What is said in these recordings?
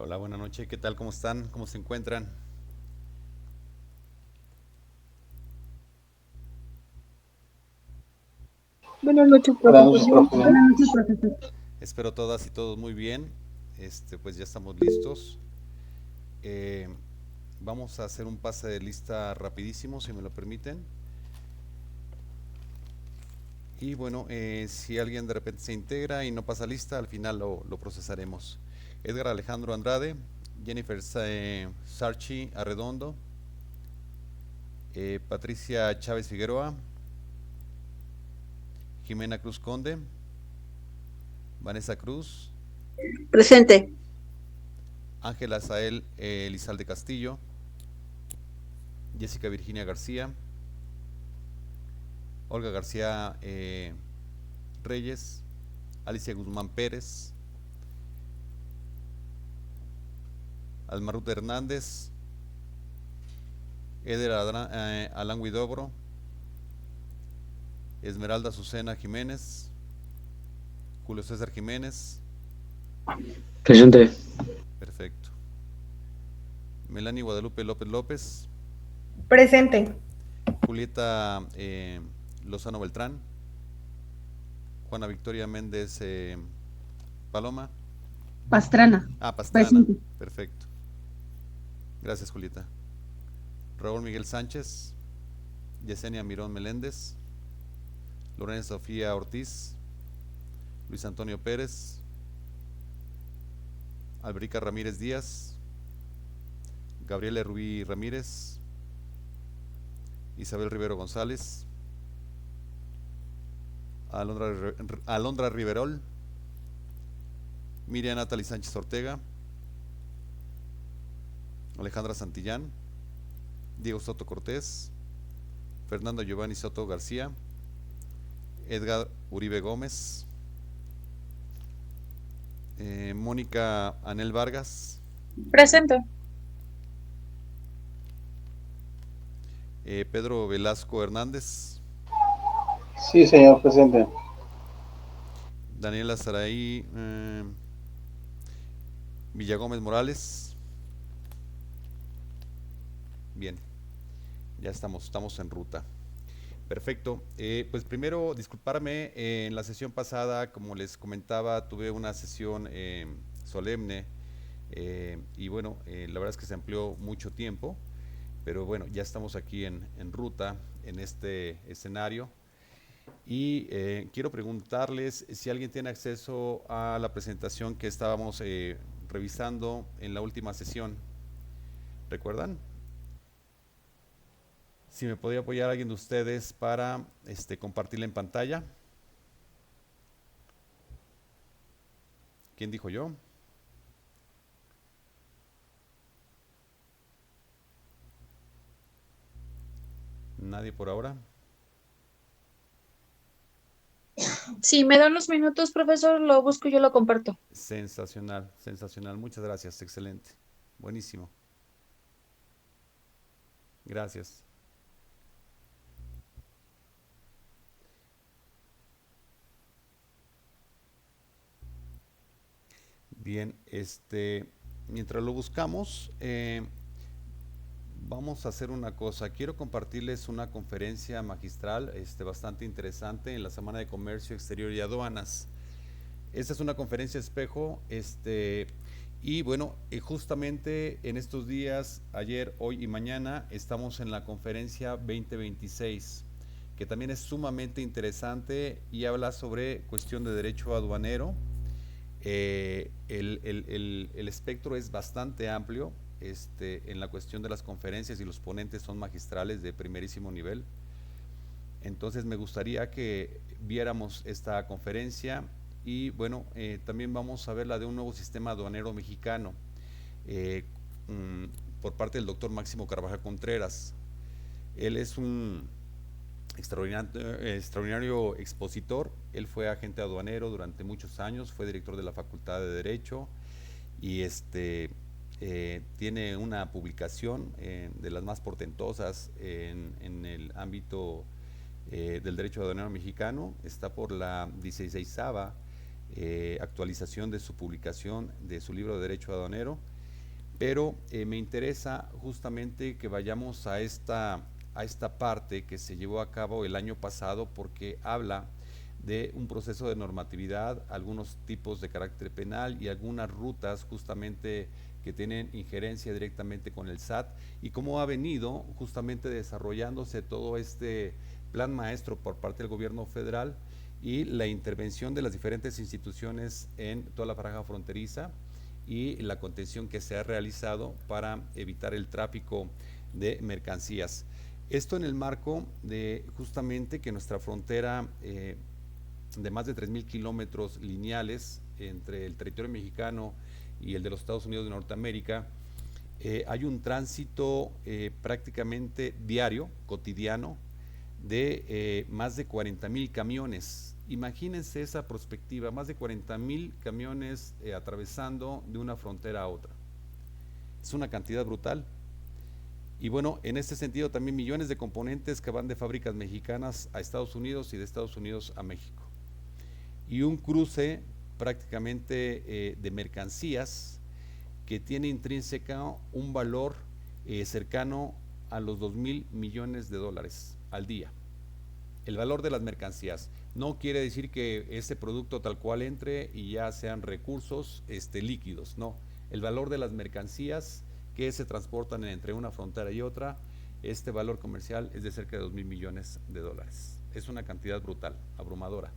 Hola, buenas noches. ¿Qué tal? ¿Cómo están? ¿Cómo se encuentran? Buenas noches, Buenas profesor. noches, profe. Buenas noches, profesor. Espero todas y todos muy bien. Pues ya estamos listos. Eh, Vamos a hacer un pase de lista rapidísimo, si me lo permiten. Y bueno, si alguien de repente se integra y no pasa lista, al final lo procesaremos. Edgar Alejandro Andrade, Jennifer Sarchi Arredondo, Patricia Chávez Figueroa, Jimena Cruz Conde, Vanessa Cruz, Presente. Ángela Sael Elizalde Castillo, Jessica Virginia García, Olga García Reyes, Alicia Guzmán Pérez, Almarut Hernández, Eder Alán Huidobro, Esmeralda Azucena Jiménez, Julio César Jiménez, Presente. perfecto. Melanie Guadalupe López López, Presente. Julieta Lozano Beltrán, Juana Victoria Méndez Paloma, Pastrana. Pastrana, Presente. perfecto. Gracias, Julieta. Raúl Miguel Sánchez, Yesenia Mirón Meléndez, Lorena Sofía Ortiz, Luis Antonio Pérez, Alberica Ramírez Díaz, Gabriela Rubí Ramírez, Isabel Rivero González, Alondra Riverol, Miriam Natalie Sánchez Ortega, Alejandra Santillán, Diego Soto Cortés, Fernando Giovanni Soto García, Edgar Uribe Gómez, Mónica Anel Vargas, Presente. Pedro Velasco Hernández, Sí, señor, presente. Daniela Saraí Villagómez Morales. Bien, ya estamos en ruta. Perfecto. Pues primero, disculparme, en la sesión pasada, como les comentaba, tuve una sesión solemne y bueno, la verdad es que se amplió mucho tiempo, pero bueno, ya estamos aquí en ruta, en este escenario. Y quiero preguntarles si alguien tiene acceso a la presentación que estábamos revisando en la última sesión. ¿Recuerdan? Si me podría apoyar alguien de ustedes para compartirla en pantalla. ¿Quién dijo yo? Nadie por ahora. Si me dan unos minutos, profesor, lo busco y yo lo comparto. Sensacional, sensacional. Muchas gracias, excelente. Buenísimo. Gracias. Bien, mientras lo buscamos, vamos a hacer una cosa. Quiero compartirles una conferencia magistral, bastante interesante en la Semana de Comercio Exterior y Aduanas. Esta es una conferencia espejo, y bueno, justamente en estos días, ayer, hoy y mañana, estamos en la conferencia 2026, que también es sumamente interesante y habla sobre cuestión de derecho aduanero. El espectro es bastante amplio, en la cuestión de las conferencias y los ponentes son magistrales de primerísimo nivel. Entonces me gustaría que viéramos esta conferencia y bueno, también vamos a ver la de un nuevo sistema aduanero mexicano eh, mm, por parte del doctor Máximo Carvajal Contreras. Él es un extraordinario expositor, él fue agente aduanero durante muchos años, fue director de la Facultad de Derecho y tiene una publicación de las más portentosas en el ámbito del derecho aduanero mexicano. Está por la 16ª actualización de su publicación de su libro de derecho aduanero pero me interesa justamente que vayamos a esta parte que se llevó a cabo el año pasado, porque habla de un proceso de normatividad, algunos tipos de carácter penal y algunas rutas justamente que tienen injerencia directamente con el SAT, y cómo ha venido justamente desarrollándose todo este plan maestro por parte del gobierno federal y la intervención de las diferentes instituciones en toda la franja fronteriza y la contención que se ha realizado para evitar el tráfico de mercancías. Esto en el marco de justamente que nuestra frontera de más de 3.000 kilómetros lineales entre el territorio mexicano y el de los Estados Unidos de Norteamérica, hay un tránsito prácticamente diario, cotidiano, de más de 40.000 camiones. Imagínense esa perspectiva, más de 40.000 camiones atravesando de una frontera a otra. Es una cantidad brutal. Y bueno, en este sentido también millones de componentes que van de fábricas mexicanas a Estados Unidos y de Estados Unidos a México. Y un cruce prácticamente de mercancías que tiene intrínseca un valor cercano a los 2.000 millones de dólares al día. El valor de las mercancías no quiere decir que ese producto tal cual entre y ya sean recursos líquidos, no. El valor de las mercancías que se transportan entre una frontera y otra, este valor comercial es de cerca de 2.000 millones de dólares. Es una cantidad brutal, abrumadora.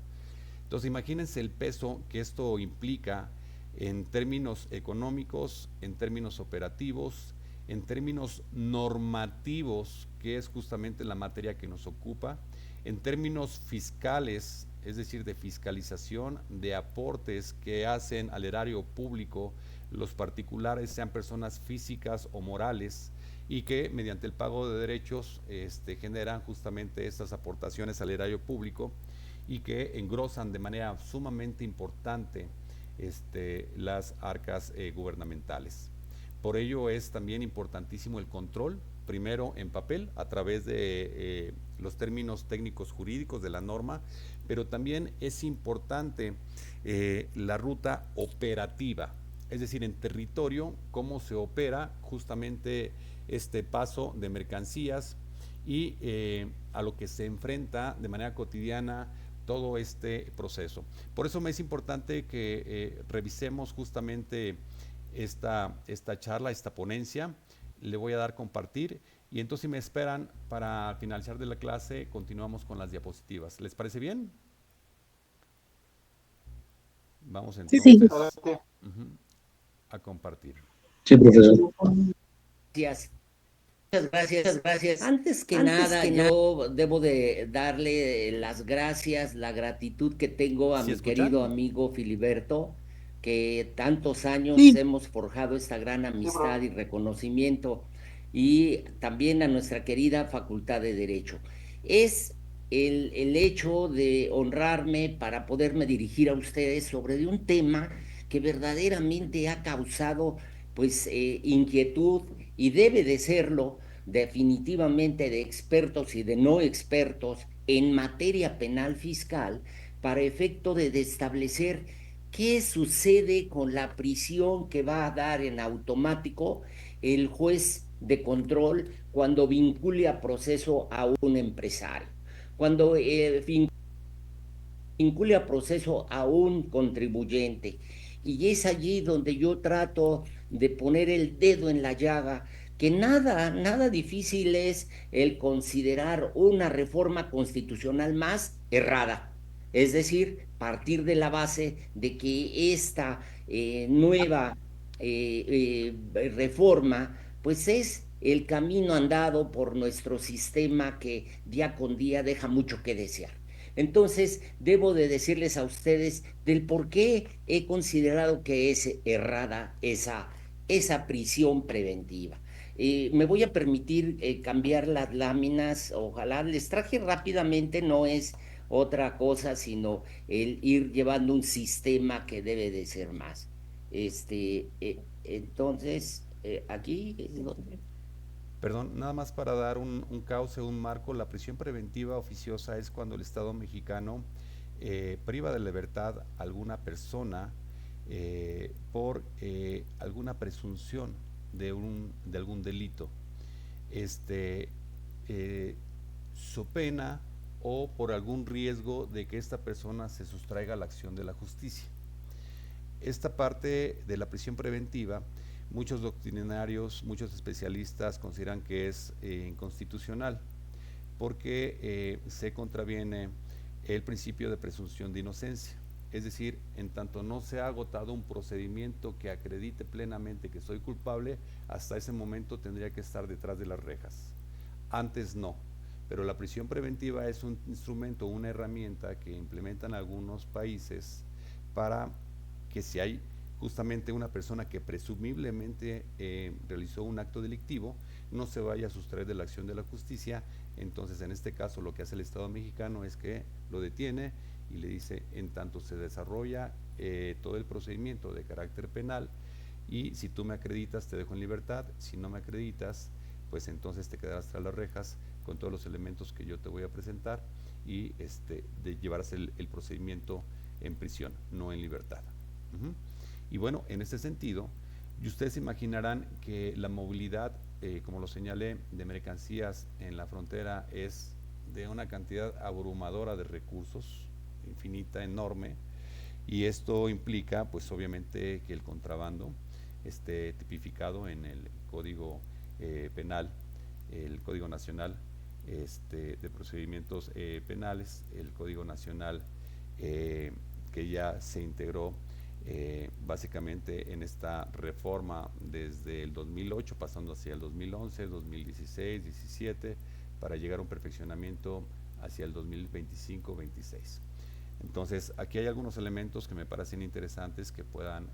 Entonces imagínense el peso que esto implica en términos económicos, en términos operativos, en términos normativos, que es justamente la materia que nos ocupa, en términos fiscales, es decir, de fiscalización, de aportes que hacen al erario público los particulares, sean personas físicas o morales, y que mediante el pago de derechos generan justamente estas aportaciones al erario público y que engrosan de manera sumamente importante las arcas gubernamentales. Por ello es también importantísimo el control, primero en papel, a través de los términos técnicos jurídicos de la norma, pero también es importante la ruta operativa, es decir, en territorio, cómo se opera justamente este paso de mercancías y a lo que se enfrenta de manera cotidiana todo este proceso. Por eso me es importante que revisemos justamente esta charla, esta ponencia. Le voy a dar compartir y entonces si me esperan para finalizar de la clase continuamos con las diapositivas. ¿Les parece bien? Vamos entonces Sí. a compartir. Sí, profesor. Gracias. Muchas gracias. Antes que nada, yo debo de darle las gracias, la gratitud que tengo a ¿Sí mi escuchan? querido amigo Filiberto, que tantos años Sí. hemos forjado esta gran amistad y reconocimiento, y también a nuestra querida Facultad de Derecho. Es el hecho de honrarme para poderme dirigir a ustedes sobre un tema que verdaderamente ha causado pues inquietud y debe de serlo definitivamente de expertos y de no expertos en materia penal fiscal para efecto de establecer qué sucede con la prisión que va a dar en automático el juez de control cuando vincule a proceso a un empresario, cuando vincule a proceso a un contribuyente. Y es allí donde yo trato de poner el dedo en la llaga, que nada difícil es el considerar una reforma constitucional más errada. Es decir, partir de la base de que esta nueva reforma pues es el camino andado por nuestro sistema que día con día deja mucho que desear. Entonces, debo de decirles a ustedes del por qué he considerado que es errada esa prisión preventiva. Me voy a permitir cambiar las láminas, ojalá les traje rápidamente, no es otra cosa, sino el ir llevando un sistema que debe de ser más. Entonces, aquí es donde... Perdón, nada más para dar un cauce, un marco, la prisión preventiva oficiosa es cuando el Estado mexicano priva de libertad a alguna persona por alguna presunción de algún delito, este, so pena o por algún riesgo de que esta persona se sustraiga a la acción de la justicia. Esta parte de la prisión preventiva, muchos doctrinarios, muchos especialistas consideran que es inconstitucional porque se contraviene el principio de presunción de inocencia. Es decir, en tanto no se ha agotado un procedimiento que acredite plenamente que soy culpable, hasta ese momento tendría que estar detrás de las rejas. Antes no. Pero la prisión preventiva es un instrumento, una herramienta que implementan algunos países para que si hay justamente una persona que presumiblemente realizó un acto delictivo, no se vaya a sustraer de la acción de la justicia. Entonces, en este caso, lo que hace el Estado mexicano es que lo detiene y le dice, en tanto se desarrolla todo el procedimiento de carácter penal, y si tú me acreditas, te dejo en libertad; si no me acreditas, pues entonces te quedarás tras las rejas con todos los elementos que yo te voy a presentar, y llevarás el procedimiento en prisión, no en libertad. Y bueno, en este sentido, y ustedes imaginarán que la movilidad, como lo señalé, de mercancías en la frontera es de una cantidad abrumadora de recursos, infinita, enorme, y esto implica, pues obviamente, que el contrabando esté tipificado en el Código Penal, el Código Nacional de Procedimientos Penales, el Código Nacional que ya se integró básicamente en esta reforma desde el 2008, pasando hacia el 2011, 2016, 17, para llegar a un perfeccionamiento hacia el 2025-26. Entonces, aquí hay algunos elementos que me parecen interesantes que puedan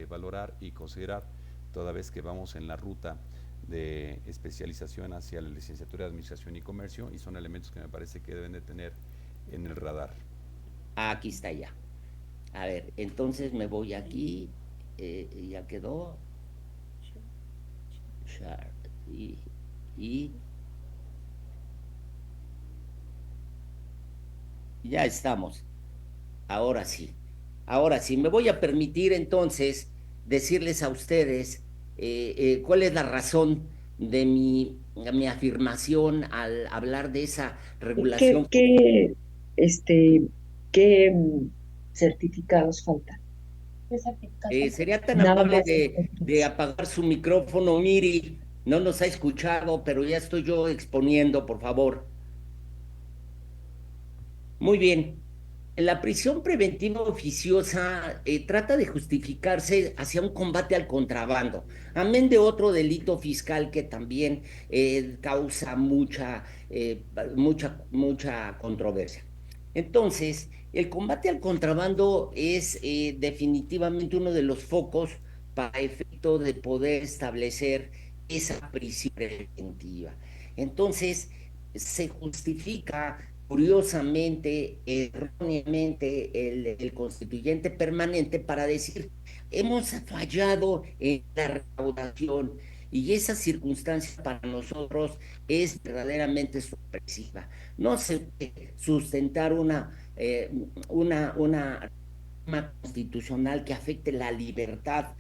valorar y considerar, toda vez que vamos en la ruta de especialización hacia la licenciatura de Administración y Comercio, y son elementos que me parece que deben de tener en el radar. Aquí está ya. A ver, entonces me voy aquí, ya quedó. Y ya estamos. Ahora sí, me voy a permitir entonces decirles a ustedes cuál es la razón de mi afirmación al hablar de esa regulación. ¿Qué certificados faltan? Sería tan Nada amable más. de apagar su micrófono, Miri. No nos ha escuchado, pero ya estoy yo exponiendo, por favor. Muy bien. La prisión preventiva oficiosa trata de justificarse hacia un combate al contrabando, amén de otro delito fiscal que también causa mucha controversia. Entonces, el combate al contrabando es definitivamente uno de los focos para efecto de poder establecer esa prisión preventiva. Entonces, se justifica curiosamente, erróneamente, el constituyente permanente para decir, hemos fallado en la recaudación, y esa circunstancia para nosotros es verdaderamente sorpresiva. No se puede sustentar una norma constitucional que afecte la libertad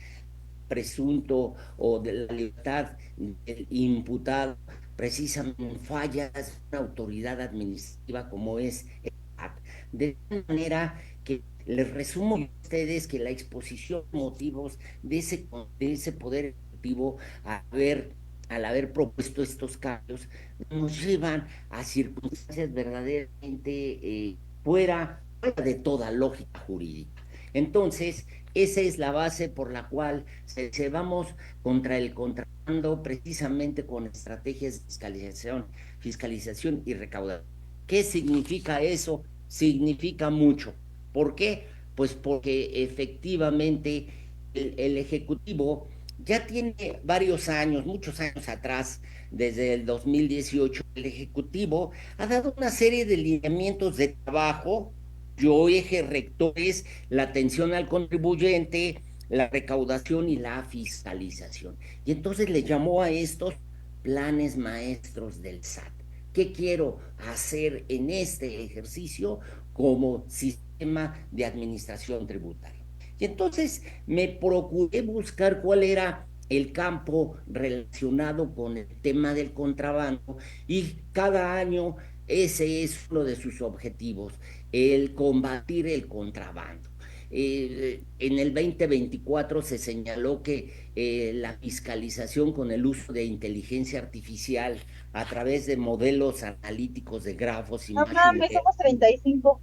presunto o de la libertad del imputado, precisamente fallas de una autoridad administrativa como es el SAT. De manera que les resumo a ustedes que la exposición de motivos de ese poder ejecutivo al haber propuesto estos cambios nos llevan a circunstancias verdaderamente fuera de toda lógica jurídica. Entonces, esa es la base por la cual se vamos contra el contrabando precisamente con estrategias de fiscalización y recaudación. ¿Qué significa eso? Significa mucho. ¿Por qué? Pues porque efectivamente el Ejecutivo ya tiene varios años, muchos años atrás, desde el 2018, el Ejecutivo ha dado una serie de lineamientos de trabajo cuyo eje rector es la atención al contribuyente, la recaudación y la fiscalización. Y entonces le llamó a estos planes maestros del SAT. ¿Qué quiero hacer en este ejercicio como sistema de administración tributaria? Y entonces me procuré buscar cuál era el campo relacionado con el tema del contrabando y cada año ese es uno de sus objetivos, el combatir el contrabando. En el 2024 se señaló que la fiscalización con el uso de inteligencia artificial a través de modelos analíticos de grafos y No machine mames, learning. somos 35.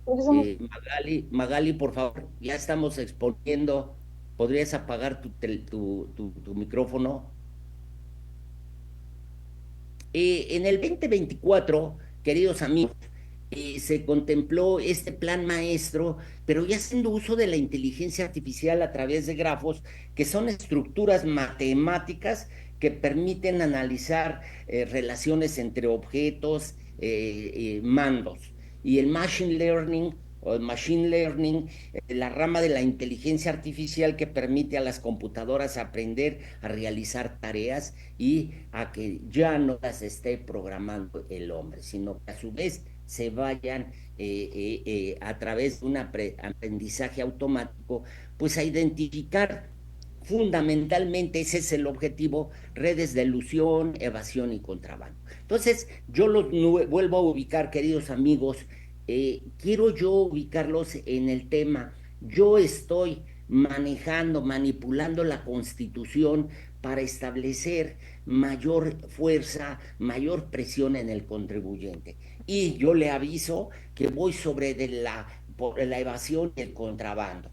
Porque somos... Magali, por favor, ya estamos exponiendo. ¿Podrías apagar tu micrófono? En el 2024, queridos amigos, se contempló este plan maestro, pero ya haciendo uso de la inteligencia artificial a través de grafos, que son estructuras matemáticas que permiten analizar relaciones entre objetos, mandos. Y el machine learning o el machine learning, la rama de la inteligencia artificial que permite a las computadoras aprender a realizar tareas y a que ya no las esté programando el hombre, sino que a su vez se vayan a través de un aprendizaje automático, pues a identificar fundamentalmente, ese es el objetivo, redes de elusión, evasión y contrabando. Entonces, yo los vuelvo a ubicar, queridos amigos, quiero yo ubicarlos en el tema. Yo estoy manejando, manipulando la Constitución para establecer mayor fuerza, mayor presión en el contribuyente. Y yo le aviso que voy sobre por la evasión y el contrabando.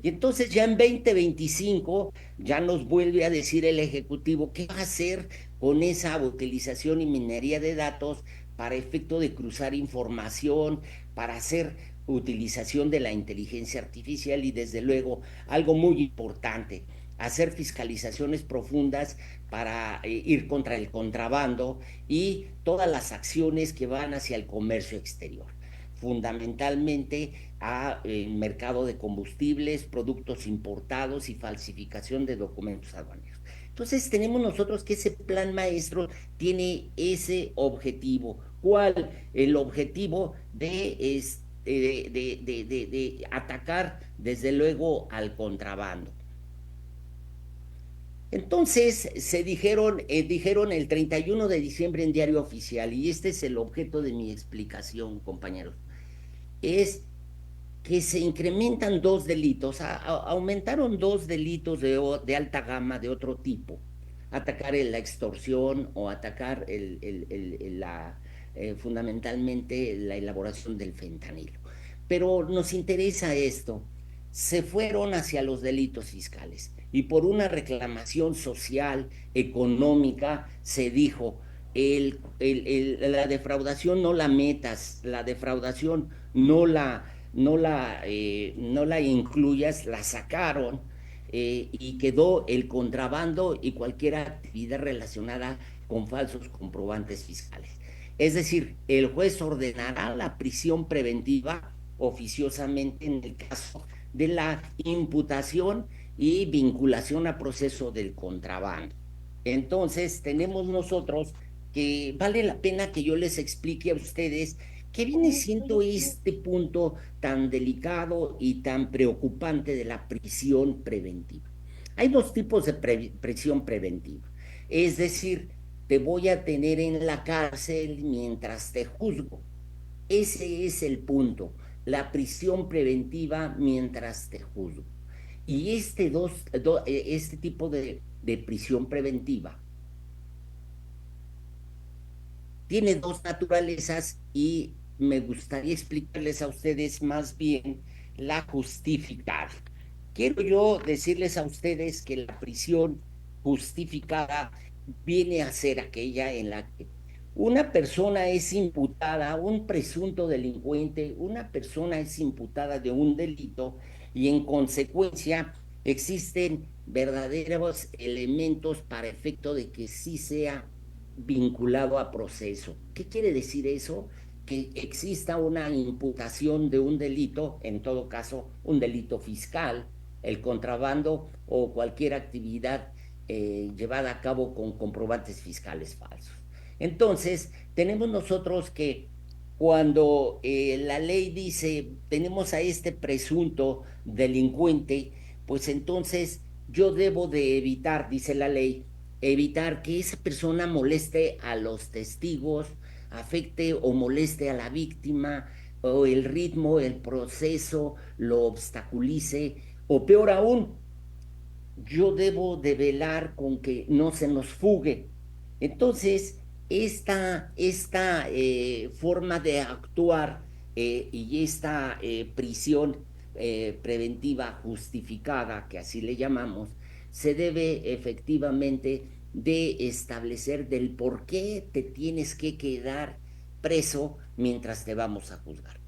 Y entonces ya en 2025 ya nos vuelve a decir el Ejecutivo qué va a hacer con esa utilización y minería de datos para efecto de cruzar información, para hacer utilización de la inteligencia artificial y desde luego algo muy importante, hacer fiscalizaciones profundas para ir contra el contrabando y todas las acciones que van hacia el comercio exterior, fundamentalmente a mercado de combustibles, productos importados y falsificación de documentos aduaneros. Entonces tenemos nosotros que ese plan maestro tiene ese objetivo. ¿Cuál? El objetivo de atacar desde luego al contrabando. Entonces dijeron el 31 de diciembre en Diario Oficial, y este es el objeto de mi explicación, compañeros, es que se incrementan dos delitos, aumentaron dos delitos de alta gama de otro tipo, atacar la extorsión o atacar fundamentalmente la elaboración del fentanilo. Pero nos interesa esto, se fueron hacia los delitos fiscales y por una reclamación social, económica, se dijo, la defraudación no la metas, la defraudación no la incluyas, la sacaron y quedó el contrabando y cualquier actividad relacionada con falsos comprobantes fiscales. Es decir, el juez ordenará la prisión preventiva oficiosamente en el caso de la imputación y vinculación a proceso del contrabando. Entonces, tenemos nosotros que vale la pena que yo les explique a ustedes qué viene siendo este punto tan delicado y tan preocupante de la prisión preventiva. Hay dos tipos de prisión preventiva, es decir, te voy a tener en la cárcel mientras te juzgo. Ese es el punto, la prisión preventiva mientras te juzgo. Y este tipo de prisión preventiva tiene dos naturalezas y me gustaría explicarles a ustedes más bien la justificada. Quiero yo decirles a ustedes que la prisión justificada viene a ser aquella en la que una persona es imputada, un presunto delincuente, una persona es imputada de un delito y en consecuencia existen verdaderos elementos para efecto de que sí sea vinculado a proceso. ¿Qué quiere decir eso? Que exista una imputación de un delito, en todo caso un delito fiscal, el contrabando o cualquier actividad llevada a cabo con comprobantes fiscales falsos. Entonces, tenemos nosotros que cuando la ley dice tenemos a este presunto delincuente, pues entonces yo debo de evitar, dice la ley, evitar que esa persona moleste a los testigos, afecte o moleste a la víctima, o el ritmo, el proceso, lo obstaculice, o peor aún, yo debo de velar con que no se nos fugue. Entonces, esta forma de actuar y esta prisión preventiva justificada, que así le llamamos, se debe efectivamente de establecer del por qué te tienes que quedar preso mientras te vamos a juzgar.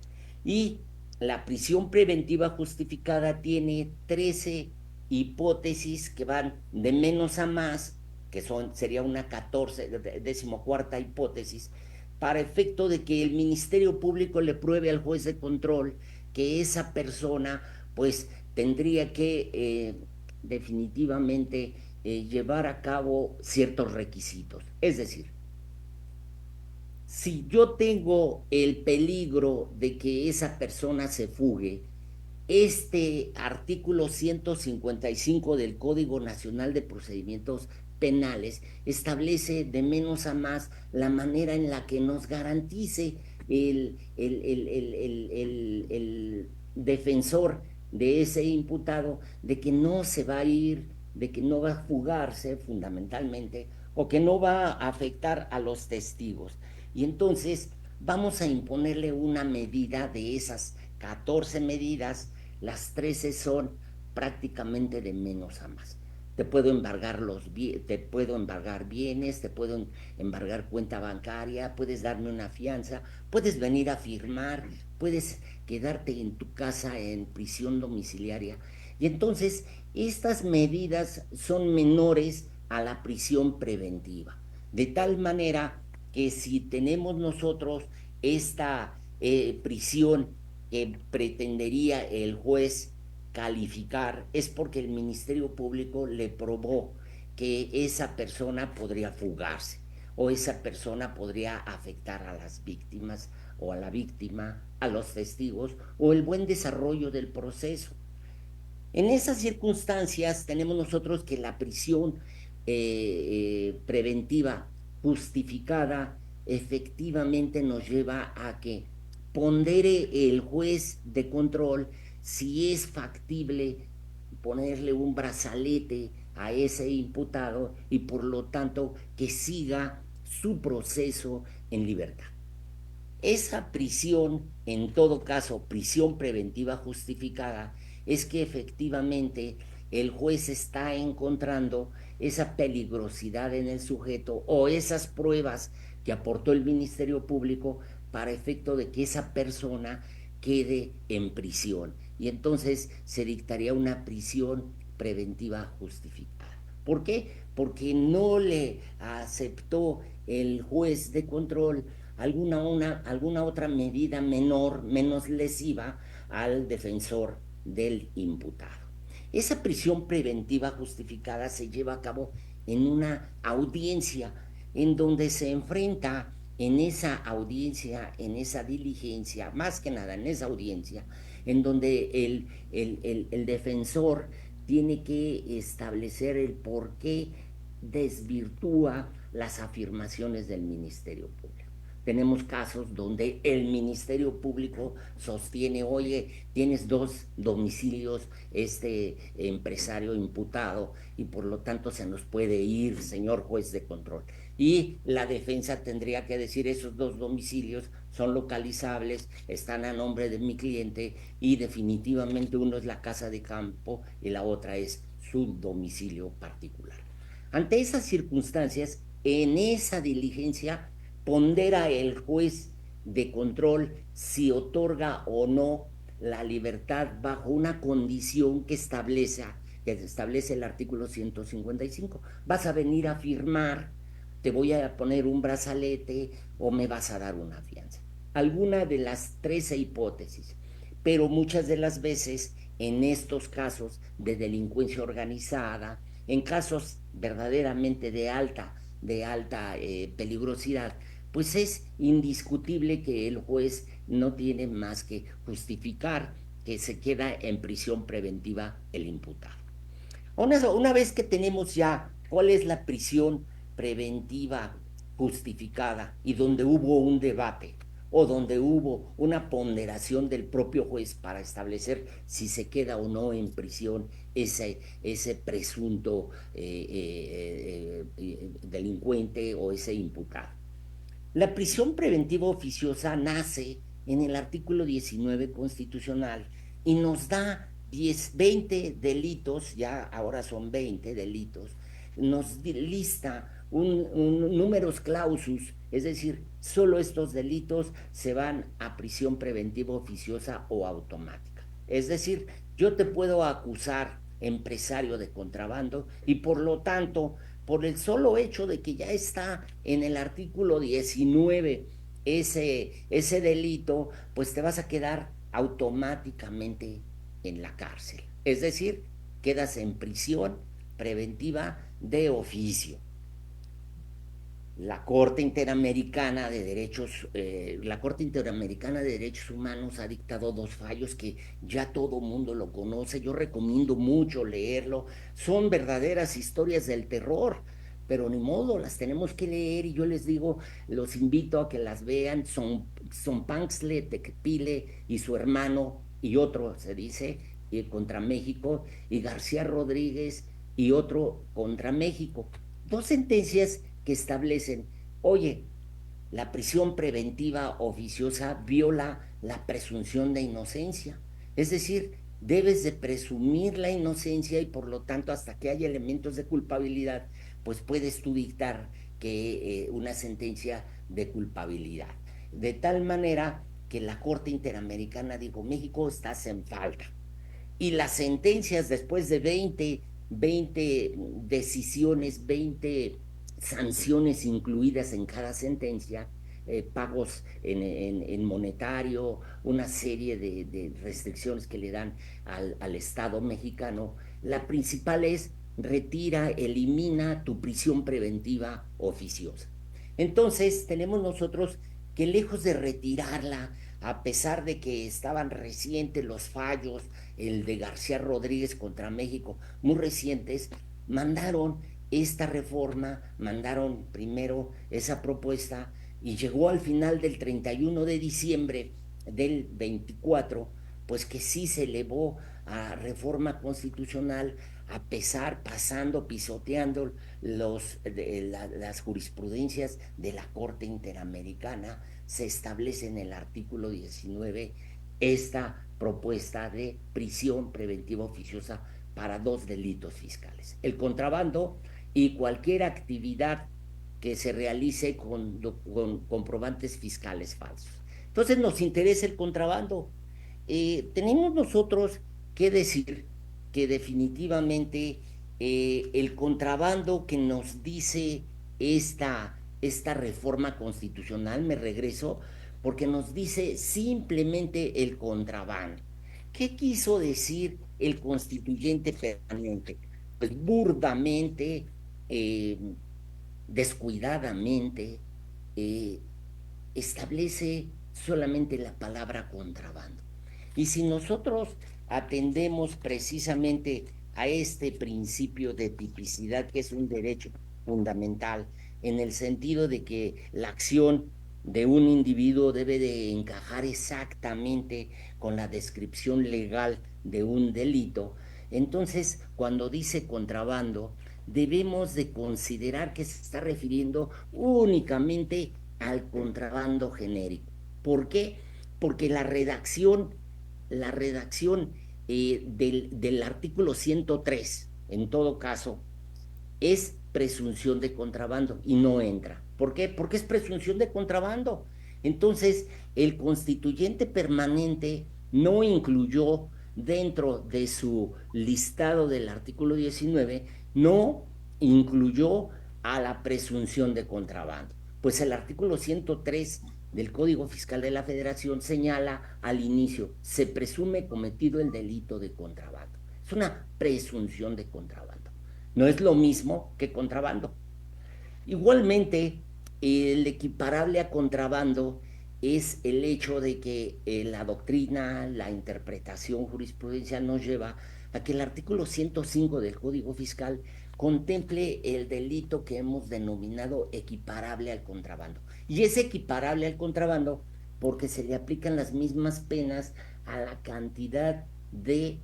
Y la prisión preventiva justificada tiene 13 hipótesis que van de menos a más, que sería una 14ª hipótesis, para efecto de que el Ministerio Público le pruebe al juez de control que esa persona pues tendría que definitivamente llevar a cabo ciertos requisitos. Es decir, si yo tengo el peligro de que esa persona se fugue, este artículo 155 del Código Nacional de Procedimientos Penales establece de menos a más la manera en la que nos garantice el defensor de ese imputado de que no se va a ir, de que no va a fugarse fundamentalmente, o que no va a afectar a los testigos. Y entonces vamos a imponerle una medida de esas 14 medidas. Las 13 son prácticamente de menos a más. Te puedo embargar te puedo embargar bienes, te puedo embargar cuenta bancaria, puedes darme una fianza, puedes venir a firmar, puedes quedarte en tu casa en prisión domiciliaria. Y entonces estas medidas son menores a la prisión preventiva, de tal manera que si tenemos nosotros esta prisión que pretendería el juez calificar, es porque el Ministerio Público le probó que esa persona podría fugarse, o esa persona podría afectar a las víctimas, o a la víctima, a los testigos, o el buen desarrollo del proceso. En esas circunstancias tenemos nosotros que la prisión preventiva justificada efectivamente nos lleva a que pondere el juez de control si es factible ponerle un brazalete a ese imputado y por lo tanto que siga su proceso en libertad. Esa prisión, en todo caso, prisión preventiva justificada, es que efectivamente el juez está encontrando esa peligrosidad en el sujeto o esas pruebas que aportó el Ministerio Público para efecto de que esa persona quede en prisión. Y entonces se dictaría una prisión preventiva justificada. ¿Por qué? Porque no le aceptó el juez de control alguna otra medida menor, menos lesiva al defensor del imputado. Esa prisión preventiva justificada se lleva a cabo en una audiencia en donde se enfrenta en esa audiencia, en esa diligencia, más que nada en esa audiencia, en donde el defensor tiene que establecer el por qué desvirtúa las afirmaciones del Ministerio Público. Tenemos casos donde el Ministerio Público sostiene, oye, tienes 2 domicilios este empresario imputado y por lo tanto se nos puede ir, señor juez de control. Y la defensa tendría que decir, esos 2 domicilios son localizables, están a nombre de mi cliente y definitivamente uno es la casa de campo y la otra es su domicilio particular. Ante esas circunstancias, en esa diligencia pondera el juez de control si otorga o no la libertad bajo una condición que establece el artículo 155. Vas a venir a firmar, te voy a poner un brazalete o me vas a dar una fianza. Alguna de las 13 hipótesis, pero muchas de las veces en estos casos de delincuencia organizada, en casos verdaderamente de alta peligrosidad, pues es indiscutible que el juez no tiene más que justificar que se queda en prisión preventiva el imputado. Una vez que tenemos ya cuál es la prisión preventiva justificada y donde hubo un debate o donde hubo una ponderación del propio juez para establecer si se queda o no en prisión ese presunto delincuente o ese imputado. La prisión preventiva oficiosa nace en el artículo 19 constitucional y nos da 20 delitos, ya ahora son 20 delitos, nos lista un números clausus, es decir, solo estos delitos se van a prisión preventiva oficiosa o automática. Es decir, yo te puedo acusar, empresario de contrabando, y por lo tanto, por el solo hecho de que ya está en el artículo 19 ese delito, pues te vas a quedar automáticamente en la cárcel. Es decir, quedas en prisión preventiva de oficio. La Corte Interamericana de Derechos Humanos ha dictado 2 fallos que ya todo mundo lo conoce. Yo recomiendo mucho leerlo. Son verdaderas historias del terror, pero ni modo, las tenemos que leer y yo les digo, los invito a que las vean. Son Panxle, Tecpile y su hermano y otro, se dice, contra México, y García Rodríguez y otro contra México. 2 sentencias que establecen, oye, la prisión preventiva oficiosa viola la presunción de inocencia. Es decir, debes de presumir la inocencia y por lo tanto hasta que haya elementos de culpabilidad, pues puedes tú dictar que una sentencia de culpabilidad. De tal manera que la Corte Interamericana dijo, México estás en falta. Y las sentencias después de 20 decisiones, 20 sanciones incluidas en cada sentencia, pagos en monetario, una serie de restricciones que le dan al Estado mexicano. La principal es retira, elimina tu prisión preventiva oficiosa. Entonces tenemos nosotros que lejos de retirarla, a pesar de que estaban recientes los fallos, el de García Rodríguez contra México, muy recientes, mandaron esta reforma, mandaron primero esa propuesta y llegó al final del 31 de diciembre del 24, pues que sí se elevó a reforma constitucional a pesar, pasando, pisoteando las jurisprudencias de la Corte Interamericana. Se establece en el artículo 19 esta propuesta de prisión preventiva oficiosa para 2 delitos fiscales: el contrabando y cualquier actividad que se realice con comprobantes fiscales falsos. Entonces nos interesa el contrabando. Tenemos nosotros que decir que definitivamente el contrabando que nos dice esta reforma constitucional, me regreso, porque nos dice simplemente el contrabando. ¿Qué quiso decir el constituyente permanente? Pues burdamente, descuidadamente, establece solamente la palabra contrabando. Y si nosotros atendemos precisamente a este principio de tipicidad, que es un derecho fundamental, en el sentido de que la acción de un individuo debe de encajar exactamente con la descripción legal de un delito, entonces cuando dice contrabando, debemos de considerar que se está refiriendo únicamente al contrabando genérico. ¿Por qué? Porque la redacción del artículo 103, en todo caso, es presunción de contrabando y no entra. ¿Por qué? Porque es presunción de contrabando. Entonces, el constituyente permanente no incluyó dentro de su listado del artículo 19, no incluyó a la presunción de contrabando. Pues el artículo 103 del Código Fiscal de la Federación señala al inicio, se presume cometido el delito de contrabando. Es una presunción de contrabando. No es lo mismo que contrabando. Igualmente, el equiparable a contrabando es el hecho de que la doctrina, la interpretación jurisprudencial nos lleva a que el artículo 105 del Código Fiscal contemple el delito que hemos denominado equiparable al contrabando. Y es equiparable al contrabando porque se le aplican las mismas penas a la cantidad de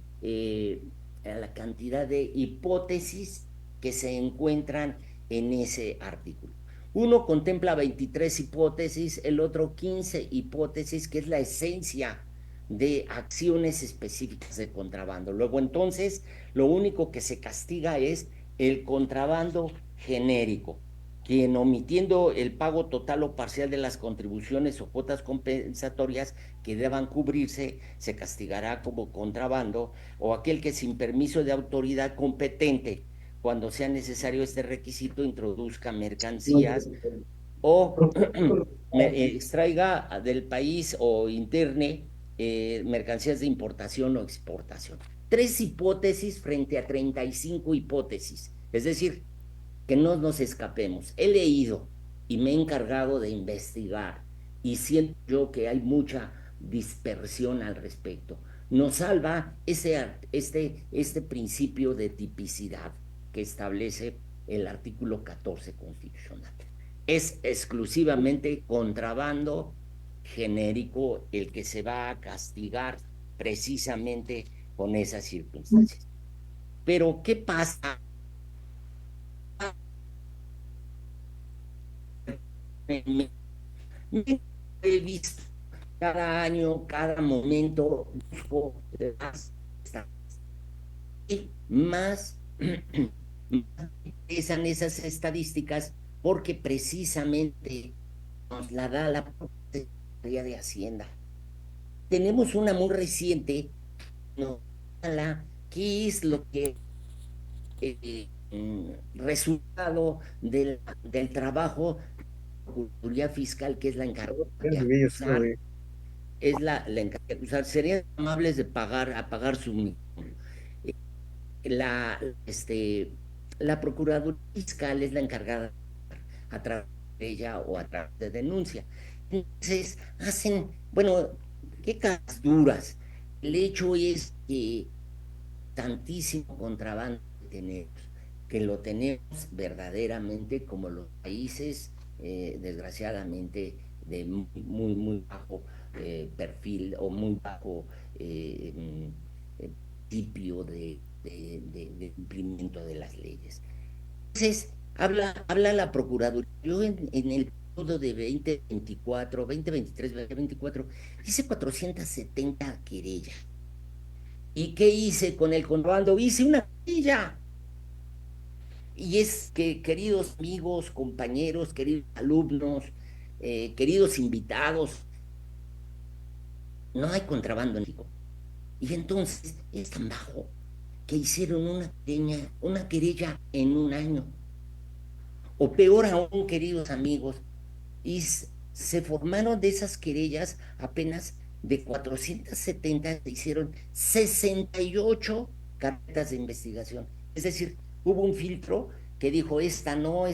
hipótesis que se encuentran en ese artículo. Uno contempla 23 hipótesis, el otro 15 hipótesis, que es la esencia de acciones específicas de contrabando. Luego, entonces, lo único que se castiga es el contrabando genérico, quien omitiendo el pago total o parcial de las contribuciones o cuotas compensatorias que deban cubrirse, se castigará como contrabando, o aquel que sin permiso de autoridad competente, cuando sea necesario este requisito, introduzca mercancías o extraiga del país o interne mercancías de importación o exportación. 3 hipótesis frente a 35 hipótesis. Es decir, que no nos escapemos. He leído y me he encargado de investigar y siento yo que hay mucha dispersión al respecto. Nos salva este principio de tipicidad que establece el artículo 14 constitucional. Es exclusivamente contrabando genérico el que se va a castigar precisamente con esas circunstancias. Pero, ¿qué pasa? He visto cada año, cada momento, más interesan esas estadísticas porque precisamente nos la da la Secretaría de Hacienda. Tenemos una muy reciente, ¿no? ¿Qué es lo que resultado del trabajo de la Procuraduría Fiscal, que es la encargada de acusar, es la encargada de acusar? Serían amables de pagar su mínimo. La Procuraduría Fiscal es la encargada a través de ella o a través de denuncia. Entonces, bueno, qué caras duras. El hecho es que tantísimo contrabando que lo tenemos verdaderamente como los países, desgraciadamente, de muy bajo perfil o muy bajo principio de cumplimiento de las leyes. Entonces, habla la Procuraduría. Yo en el periodo de 2024, 2023, 2024, hice 470 querellas. ¿Y qué hice con el contrabando? Hice una querella. Y es que, queridos amigos, compañeros, queridos alumnos, queridos invitados, no hay contrabando en México. Y entonces es tan bajo que hicieron una querella en un año. O peor aún, queridos amigos, y se formaron de esas querellas apenas de 470, se hicieron 68 carpetas de investigación. Es decir, hubo un filtro que dijo esta no,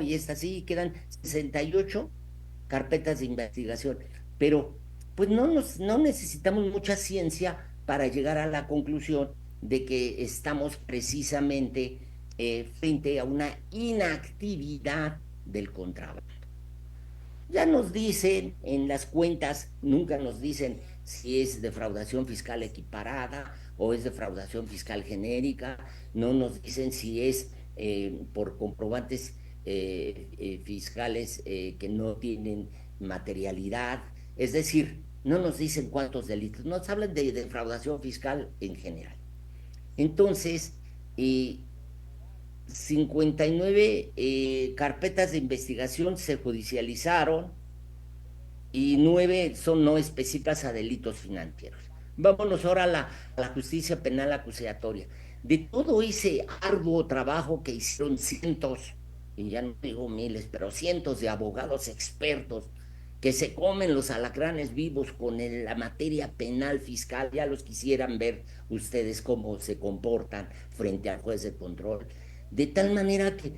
y esta sí, y quedan 68 carpetas de investigación. Pero pues no necesitamos mucha ciencia para llegar a la conclusión de que estamos precisamente frente a una inactividad del contrabando. Ya nos dicen en las cuentas, nunca nos dicen si es defraudación fiscal equiparada o es defraudación fiscal genérica, no nos dicen si es por comprobantes fiscales que no tienen materialidad, es decir, no nos dicen cuántos delitos, nos hablan de defraudación fiscal en general. Entonces, 59 carpetas de investigación se judicializaron y 9 son no específicas a delitos financieros. Vámonos ahora a la justicia penal acusatoria. De todo ese arduo trabajo que hicieron cientos, y ya no digo miles, pero cientos de abogados expertos que se comen los alacranes vivos con la materia penal fiscal, ya los quisieran ver ustedes cómo se comportan frente al juez de control, de tal manera que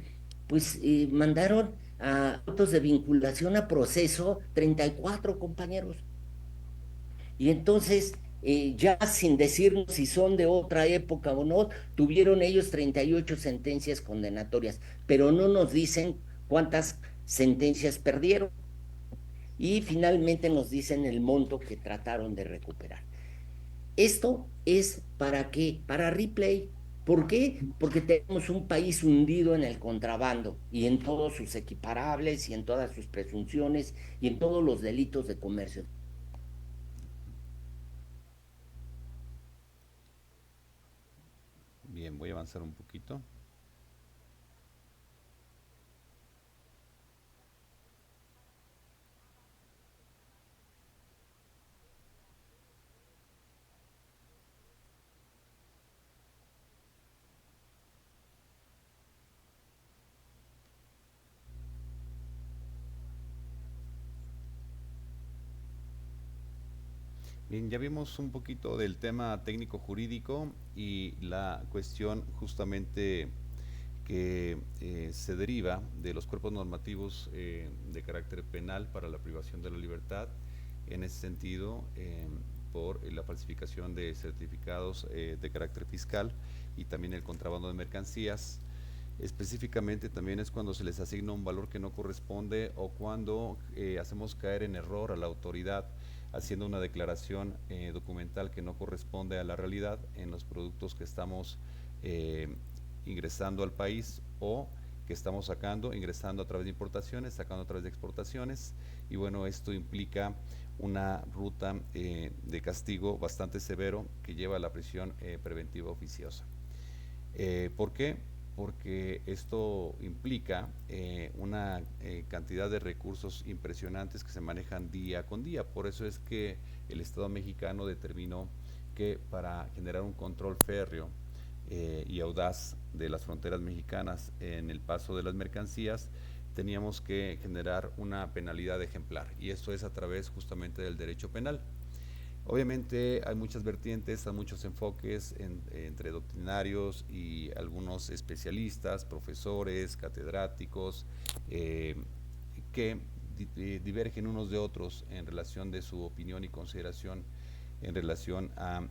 pues mandaron a autos de vinculación a proceso 34 compañeros. Y entonces ya sin decirnos si son de otra época o no, tuvieron ellos 38 sentencias condenatorias, pero no nos dicen cuántas sentencias perdieron y finalmente nos dicen el monto que trataron de recuperar. ¿Esto es para qué? Para Ripley. ¿Por qué? Porque tenemos un país hundido en el contrabando y en todos sus equiparables y en todas sus presunciones y en todos los delitos de comercio. Bien, voy a avanzar un poquito. Bien, ya vimos un poquito del tema técnico jurídico y la cuestión justamente que se deriva de los cuerpos normativos de carácter penal para la privación de la libertad, en ese sentido, por la falsificación de certificados de carácter fiscal y también el contrabando de mercancías. Específicamente también es cuando se les asigna un valor que no corresponde o cuando hacemos caer en error a la autoridad haciendo una declaración documental que no corresponde a la realidad en los productos que estamos eh, ingresando al país o que estamos sacando, ingresando a través de importaciones, sacando a través de exportaciones, y bueno, esto implica una ruta de castigo bastante severo que lleva a la prisión preventiva oficiosa. ¿Por qué? Porque esto implica una cantidad de recursos impresionantes que se manejan día con día. Por eso es que el Estado mexicano determinó que para generar un control férreo y audaz de las fronteras mexicanas en el paso de las mercancías, teníamos que generar una penalidad ejemplar, y esto es a través justamente del derecho penal. Obviamente hay muchas vertientes, hay muchos enfoques entre doctrinarios y algunos especialistas, profesores, catedráticos, eh, que divergen unos de otros en relación de su opinión y consideración en relación a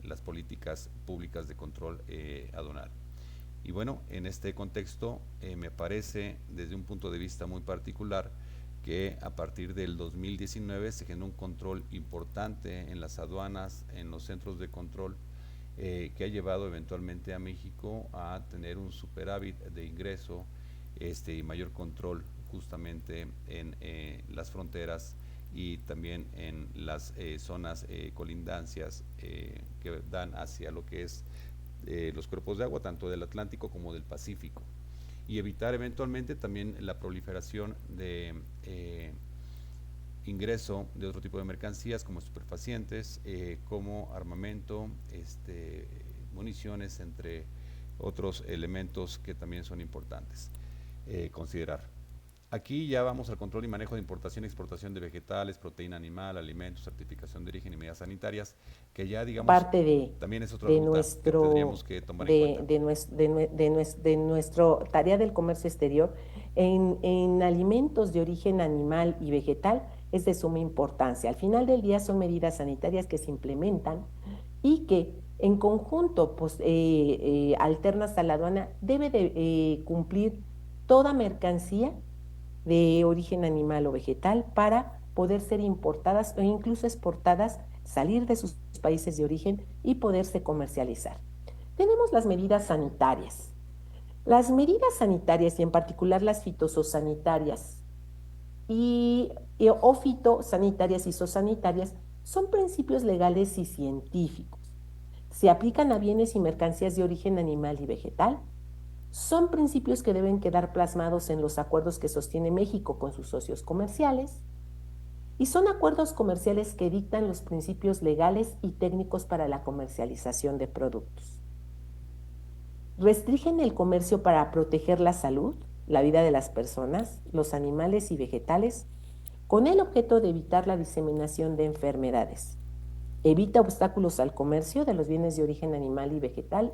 las políticas públicas de control aduanal. Y bueno, en este contexto me parece desde un punto de vista muy particular que a partir del 2019 se generó un control importante en las aduanas, en los centros de control, que ha llevado eventualmente a México a tener un superávit de ingreso y mayor control justamente en las fronteras y también en las zonas colindancias que dan hacia lo que es los cuerpos de agua, tanto del Atlántico como del Pacífico, y evitar eventualmente también la proliferación de ingreso de otro tipo de mercancías como estupefacientes, como armamento, municiones, entre otros elementos que también son importantes considerar. Aquí ya vamos al control y manejo de importación y exportación de vegetales, proteína animal, alimentos, certificación de origen y medidas sanitarias, que ya digamos Parte también es otra de ruta que tendríamos que tomar en cuenta. de nuestro tarea del comercio exterior en alimentos de origen animal y vegetal es de suma importancia. Al final del día son medidas sanitarias que se implementan y que en conjunto pues, alternas a la aduana debe de cumplir toda mercancía de origen animal o vegetal para poder ser importadas o incluso exportadas, salir de sus países de origen y poderse comercializar. Tenemos las medidas sanitarias. Las medidas sanitarias y en particular las fitosanitarias o fitosanitarias y zoosanitarias son principios legales y científicos. Se aplican a bienes y mercancías de origen animal y vegetal. Son principios que deben quedar plasmados en los acuerdos que sostiene México con sus socios comerciales y son acuerdos comerciales que dictan los principios legales y técnicos para la comercialización de productos. Restringen el comercio para proteger la salud, la vida de las personas, los animales y vegetales, con el objeto de evitar la diseminación de enfermedades. Evita obstáculos al comercio de los bienes de origen animal y vegetal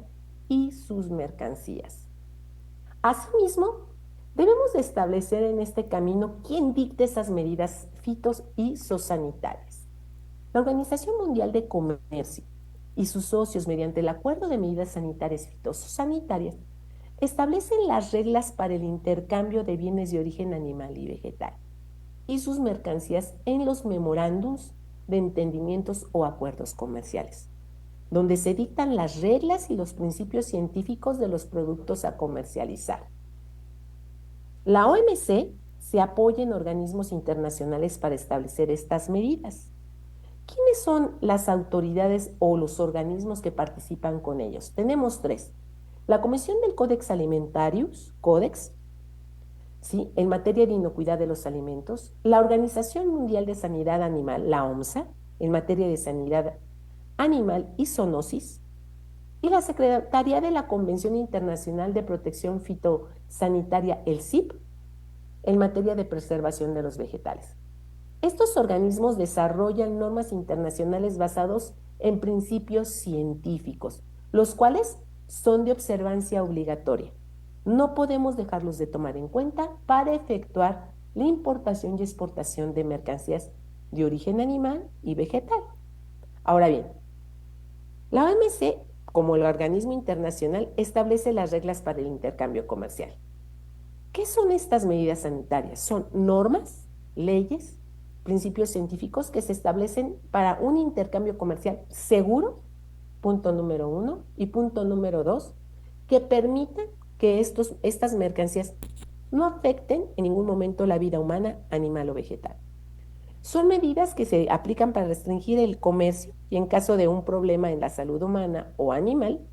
y sus mercancías. Asimismo, debemos de establecer en este camino quién dicte esas medidas fitos y zoosanitarias. La Organización Mundial de Comercio y sus socios, mediante el Acuerdo de Medidas Sanitarias y Fitosanitarias, establecen las reglas para el intercambio de bienes de origen animal y vegetal y sus mercancías en los memorándums de entendimientos o acuerdos comerciales, donde se dictan las reglas y los principios científicos de los productos a comercializar. La OMC se apoya en organismos internacionales para establecer estas medidas. ¿Quiénes son las autoridades o los organismos que participan con ellos? Tenemos 3. La Comisión del Codex Alimentarius, Codex, ¿sí?, en materia de inocuidad de los alimentos. La Organización Mundial de Sanidad Animal, la OMSA, en materia de sanidad animal y zoonosis. Y la Secretaría de la Convención Internacional de Protección Fitosanitaria, el CIP, en materia de preservación de los vegetales. Estos organismos desarrollan normas internacionales basados en principios científicos, los cuales son de observancia obligatoria. No podemos dejarlos de tomar en cuenta para efectuar la importación y exportación de mercancías de origen animal y vegetal. Ahora bien, la OMC, como el organismo internacional, establece las reglas para el intercambio comercial. ¿Qué son estas medidas sanitarias? Son normas, leyes, principios científicos que se establecen para un intercambio comercial seguro, punto número 1, y punto número 2, que permitan que estas mercancías no afecten en ningún momento la vida humana, animal o vegetal. Son medidas que se aplican para restringir el comercio y en caso de un problema en la salud humana o animal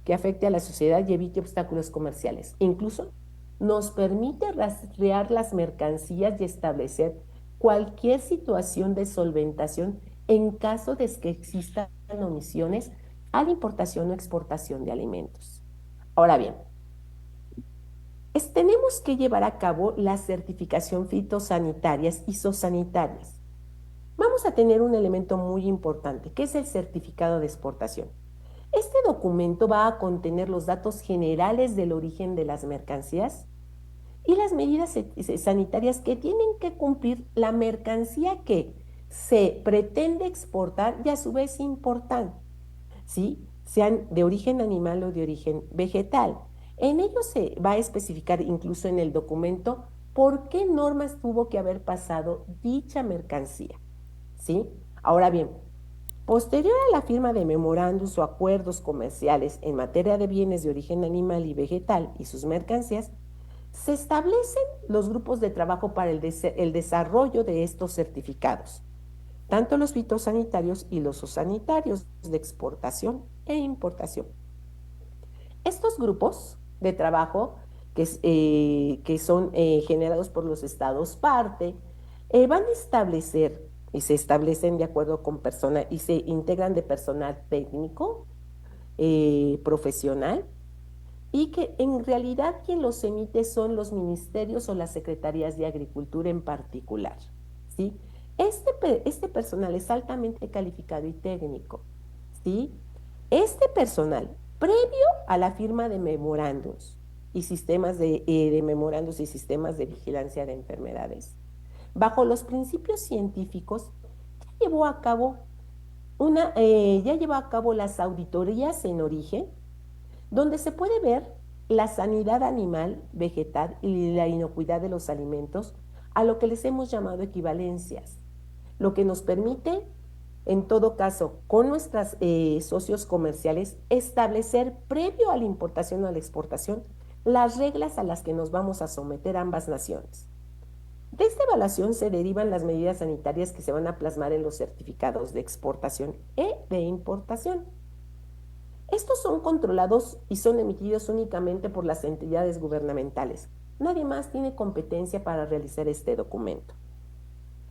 que afecte a la sociedad y evite obstáculos comerciales. Incluso nos permite rastrear las mercancías y establecer cualquier situación de solventación en caso de que existan omisiones a la importación o exportación de alimentos. Ahora bien, tenemos que llevar a cabo la certificación fitosanitarias y zoosanitarias. Vamos a tener un elemento muy importante, que es el certificado de exportación. Este documento va a contener los datos generales del origen de las mercancías y las medidas sanitarias que tienen que cumplir la mercancía que se pretende exportar y a su vez importar, ¿sí?, sean de origen animal o de origen vegetal. En ello se va a especificar incluso en el documento por qué normas tuvo que haber pasado dicha mercancía, ¿sí? Ahora bien, posterior a la firma de memorándums o acuerdos comerciales en materia de bienes de origen animal y vegetal y sus mercancías, se establecen los grupos de trabajo para el desarrollo de estos certificados, tanto los fitosanitarios y los zoosanitarios de exportación e importación. Estos grupos de trabajo que son generados por los estados parte, van a establecer y se establecen de acuerdo con personas y se integran de personal técnico, profesional, y que en realidad quien los emite son los ministerios o las secretarías de Agricultura en particular, ¿sí? Este personal es altamente calificado y técnico, ¿sí? Este personal, previo a la firma de memorándums y sistemas de memorándums y sistemas de vigilancia de enfermedades, bajo los principios científicos, ya llevó a cabo las auditorías en origen, donde se puede ver la sanidad animal, vegetal y la inocuidad de los alimentos, a lo que les hemos llamado equivalencias, lo que nos permite, en todo caso, con nuestros socios comerciales, establecer previo a la importación o a la exportación las reglas a las que nos vamos a someter ambas naciones. De esta evaluación se derivan las medidas sanitarias que se van a plasmar en los certificados de exportación y de importación. Estos son controlados y son emitidos únicamente por las entidades gubernamentales. Nadie más tiene competencia para realizar este documento.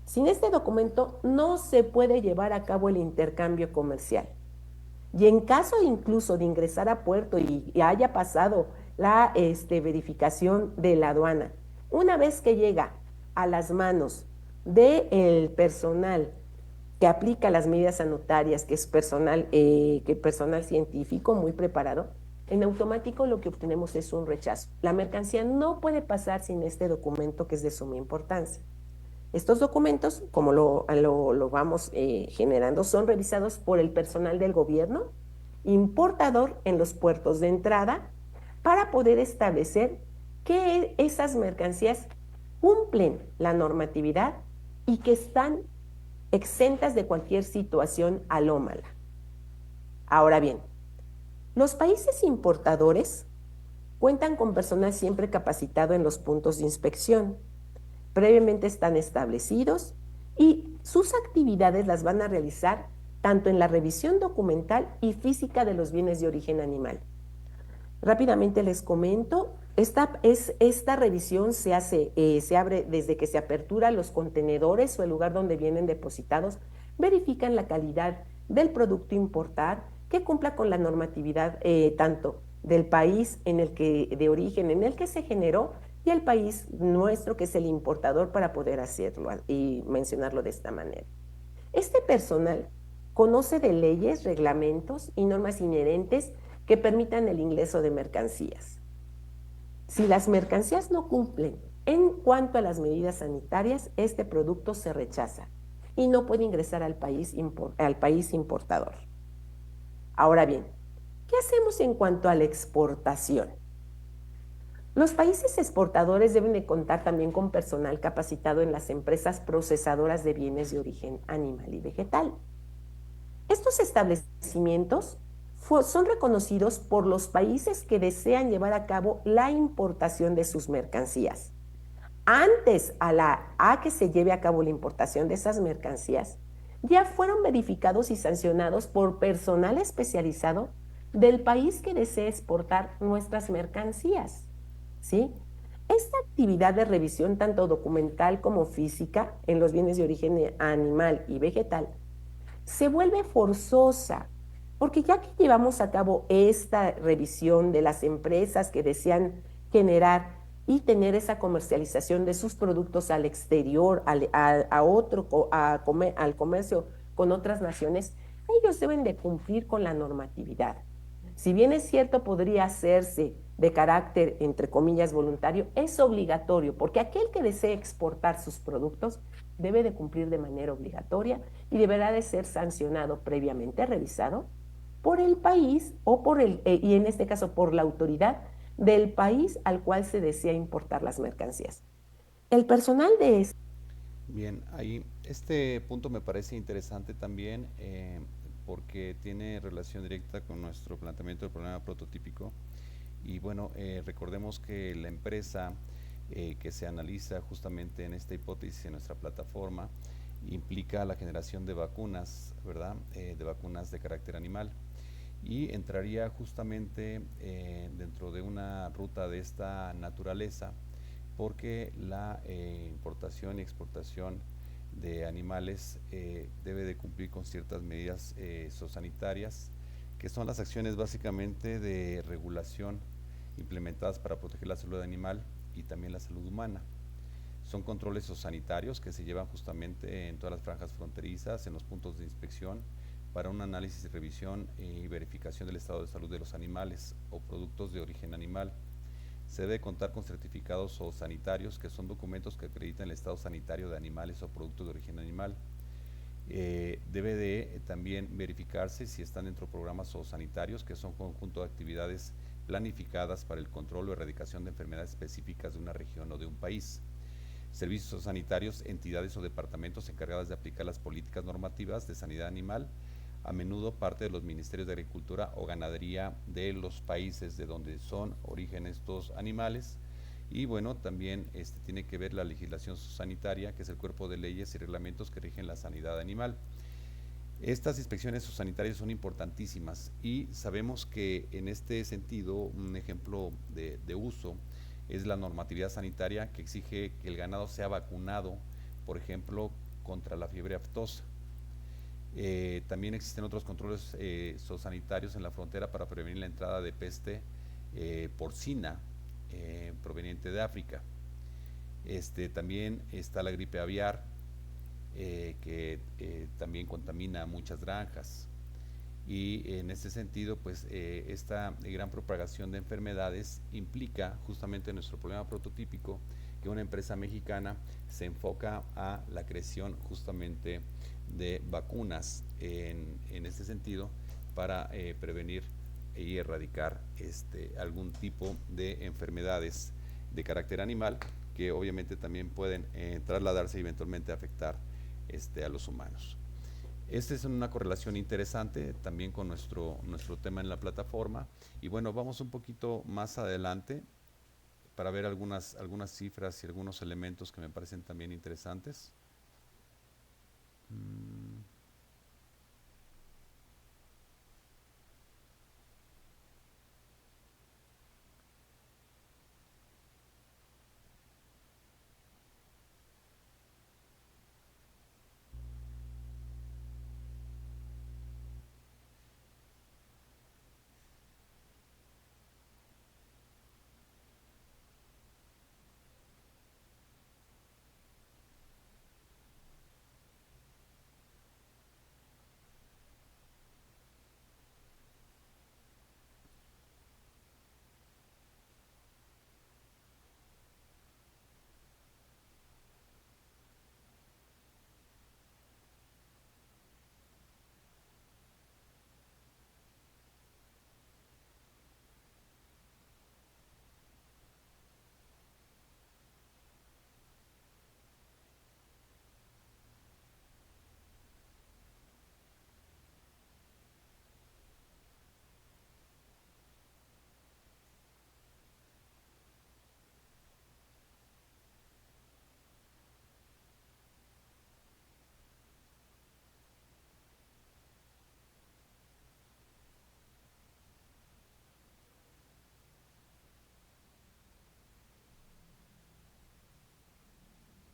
Sin este documento no se puede llevar a cabo el intercambio comercial. Y en caso incluso de ingresar a puerto y haya pasado la verificación de la aduana, una vez que llega a las manos del personal que aplica las medidas sanitarias, que es personal científico muy preparado, en automático lo que obtenemos es un rechazo. La mercancía no puede pasar sin este documento que es de suma importancia. Estos documentos, como lo vamos generando, son revisados por el personal del gobierno, importador en los puertos de entrada, para poder establecer que esas mercancías cumplen la normatividad y que están exentas de cualquier situación anómala. Ahora bien, los países importadores cuentan con personal siempre capacitado en los puntos de inspección. Previamente están establecidos y sus actividades las van a realizar tanto en la revisión documental y física de los bienes de origen animal. Rápidamente les comento, esta revisión se abre desde que se apertura los contenedores o el lugar donde vienen depositados, verifican la calidad del producto importar, que cumpla con la normatividad tanto del país de origen en el que se generó y el país nuestro, que es el importador, para poder hacerlo y mencionarlo de esta manera. Este personal conoce de leyes, reglamentos y normas inherentes que permitan el ingreso de mercancías. Si las mercancías no cumplen en cuanto a las medidas sanitarias, este producto se rechaza y no puede ingresar al país importador. Ahora bien, ¿qué hacemos en cuanto a la exportación? Los países exportadores deben de contar también con personal capacitado en las empresas procesadoras de bienes de origen animal y vegetal. Estos establecimientos son reconocidos por los países que desean llevar a cabo la importación de sus mercancías. Antes a que se lleve a cabo la importación de esas mercancías, ya fueron verificados y sancionados por personal especializado del país que desea exportar nuestras mercancías, ¿sí? Esta actividad de revisión, tanto documental como física, en los bienes de origen animal y vegetal, se vuelve forzosa, porque ya que llevamos a cabo esta revisión de las empresas que desean generar y tener esa comercialización de sus productos al exterior, al comercio con otras naciones, ellos deben de cumplir con la normatividad. Si bien es cierto, podría hacerse de carácter, entre comillas, voluntario, es obligatorio, porque aquel que desee exportar sus productos debe de cumplir de manera obligatoria y deberá de ser sancionado previamente, revisado por el país y en este caso por la autoridad del país al cual se desea importar las mercancías. El personal de Bien, ahí este punto me parece interesante también porque tiene relación directa con nuestro planteamiento del problema prototípico. Y bueno, recordemos que la empresa que se analiza justamente en esta hipótesis en nuestra plataforma implica la generación de vacunas, ¿verdad? De vacunas de carácter animal. Y entraría justamente dentro de una ruta de esta naturaleza, porque la importación y exportación de animales debe de cumplir con ciertas medidas zoosanitarias, que son las acciones básicamente de regulación implementadas para proteger la salud animal y también la salud humana. Son controles zoosanitarios que se llevan justamente en todas las franjas fronterizas, en los puntos de inspección, para un análisis, revisión y verificación del estado de salud de los animales o productos de origen animal. Se debe contar con certificados zoosanitarios, que son documentos que acreditan el estado sanitario de animales o productos de origen animal. Debe de también verificarse si están dentro de programas zoosanitarios, que son conjunto de actividades planificadas para el control o erradicación de enfermedades específicas de una región o de un país. Servicios sanitarios, entidades o departamentos encargadas de aplicar las políticas normativas de sanidad animal, a menudo parte de los ministerios de Agricultura o Ganadería de los países de donde son origen estos animales. Y bueno, también tiene que ver la legislación sanitaria, que es el cuerpo de leyes y reglamentos que rigen la sanidad animal. Estas inspecciones sanitarias son importantísimas y sabemos que en este sentido un ejemplo de uso es la normatividad sanitaria, que exige que el ganado sea vacunado, por ejemplo, contra la fiebre aftosa. También existen otros controles zoosanitarios en la frontera para prevenir la entrada de peste porcina proveniente de África. También está la gripe aviar, que también contamina muchas granjas. Y en este sentido, pues esta gran propagación de enfermedades implica justamente nuestro problema prototípico, que una empresa mexicana se enfoca a la creación justamente de vacunas en este sentido para prevenir y erradicar algún tipo de enfermedades de carácter animal que obviamente también pueden trasladarse y eventualmente afectar a los humanos. Esta es una correlación interesante también con nuestro tema en la plataforma. Y bueno, vamos un poquito más adelante para ver algunas cifras y algunos elementos que me parecen también interesantes.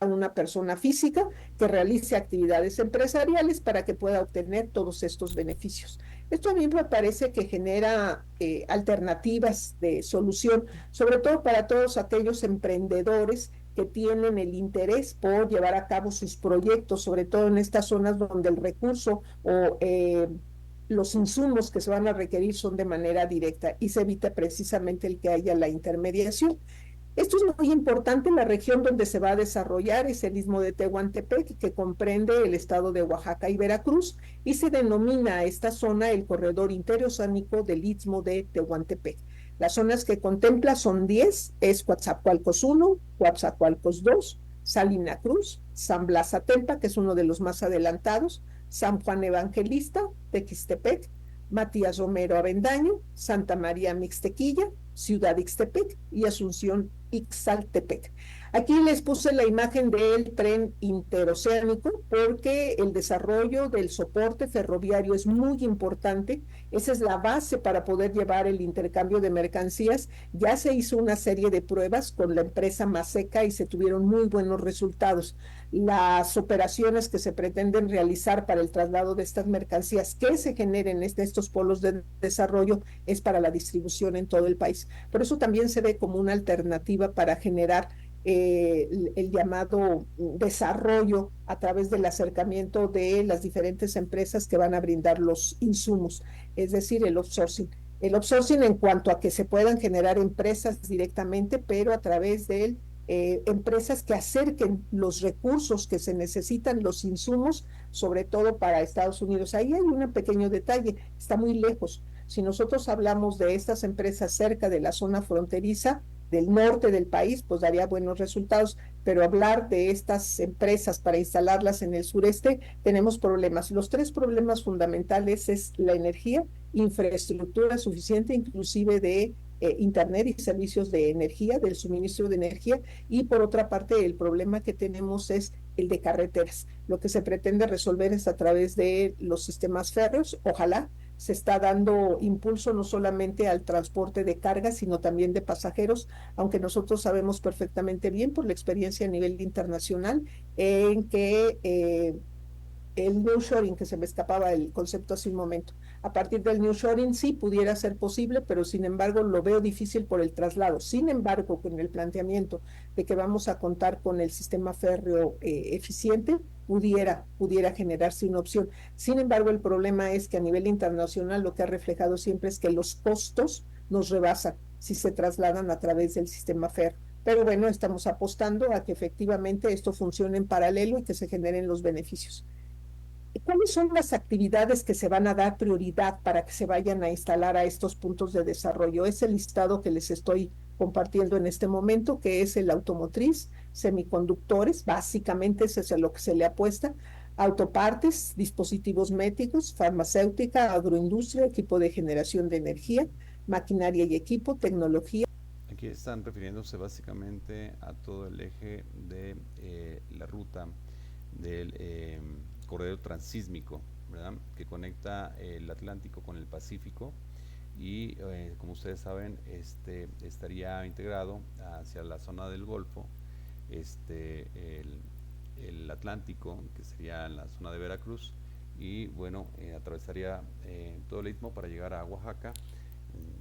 A una persona física que realice actividades empresariales para que pueda obtener todos estos beneficios. Esto a mí me parece que genera alternativas de solución, sobre todo para todos aquellos emprendedores que tienen el interés por llevar a cabo sus proyectos, sobre todo en estas zonas donde el recurso o los insumos que se van a requerir son de manera directa y se evita precisamente el que haya la intermediación. Esto es muy importante. La región donde se va a desarrollar es el Istmo de Tehuantepec, que comprende el estado de Oaxaca y Veracruz, y se denomina a esta zona el corredor interoceánico del Istmo de Tehuantepec. Las zonas que contempla son 10, es Coatzacoalcos 1, Coatzacoalcos 2, Salina Cruz, San Blas Atempa, que es uno de los más adelantados, San Juan Evangelista, Tequistepec, Matías Romero Avendaño, Santa María Mixtequilla, Ciudad Ixtepec y Asunción Ixaltepec. Aquí les puse la imagen del tren interoceánico porque el desarrollo del soporte ferroviario es muy importante. Esa es la base para poder llevar el intercambio de mercancías. Ya se hizo una serie de pruebas con la empresa Maseca y se tuvieron muy buenos resultados. Las operaciones que se pretenden realizar para el traslado de estas mercancías que se generen en estos polos de desarrollo es para la distribución en todo el país. Por eso también se ve como una alternativa para generar el llamado desarrollo a través del acercamiento de las diferentes empresas que van a brindar los insumos, es decir, el outsourcing. El outsourcing en cuanto a que se puedan generar empresas directamente, pero a través de empresas que acerquen los recursos que se necesitan, los insumos, sobre todo para Estados Unidos. Ahí hay un pequeño detalle, está muy lejos. Si nosotros hablamos de estas empresas cerca de la zona fronteriza del norte del país, pues daría buenos resultados, pero hablar de estas empresas para instalarlas en el sureste, tenemos problemas. Los tres problemas fundamentales es la energía, infraestructura suficiente, inclusive de Internet y servicios de energía, del suministro de energía, y por otra parte el problema que tenemos es el de carreteras. Lo que se pretende resolver es a través de los sistemas férreos, ojalá. Se está dando impulso no solamente al transporte de cargas, sino también de pasajeros, aunque nosotros sabemos perfectamente bien por la experiencia a nivel internacional en que el nearshoring, que se me escapaba el concepto hace un momento. A partir del nearshoring sí pudiera ser posible, pero sin embargo lo veo difícil por el traslado. Sin embargo, con el planteamiento de que vamos a contar con el sistema férreo eficiente, pudiera generarse una opción. Sin embargo, el problema es que a nivel internacional lo que ha reflejado siempre es que los costos nos rebasan si se trasladan a través del sistema férreo. Pero bueno, estamos apostando a que efectivamente esto funcione en paralelo y que se generen los beneficios. ¿Cuáles son las actividades que se van a dar prioridad para que se vayan a instalar a estos puntos de desarrollo? Es el listado que les estoy compartiendo en este momento, que es el automotriz, semiconductores, básicamente eso es a lo que se le apuesta, autopartes, dispositivos médicos, farmacéutica, agroindustria, equipo de generación de energía, maquinaria y equipo, tecnología. Aquí están refiriéndose básicamente a todo el eje de la ruta del corredor transísmico, ¿verdad? Que conecta el Atlántico con el Pacífico y como ustedes saben estaría integrado hacia la zona del Golfo, el Atlántico, que sería en la zona de Veracruz, y bueno, atravesaría todo el istmo para llegar a Oaxaca,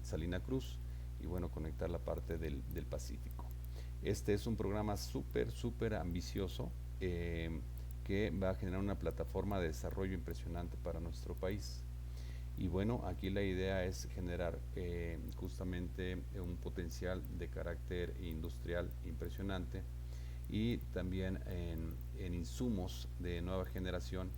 Salina Cruz, y bueno, conectar la parte del Pacífico. Este es un programa súper ambicioso que va a generar una plataforma de desarrollo impresionante para nuestro país. Y bueno, aquí la idea es generar justamente un potencial de carácter industrial impresionante y también en insumos de nueva generación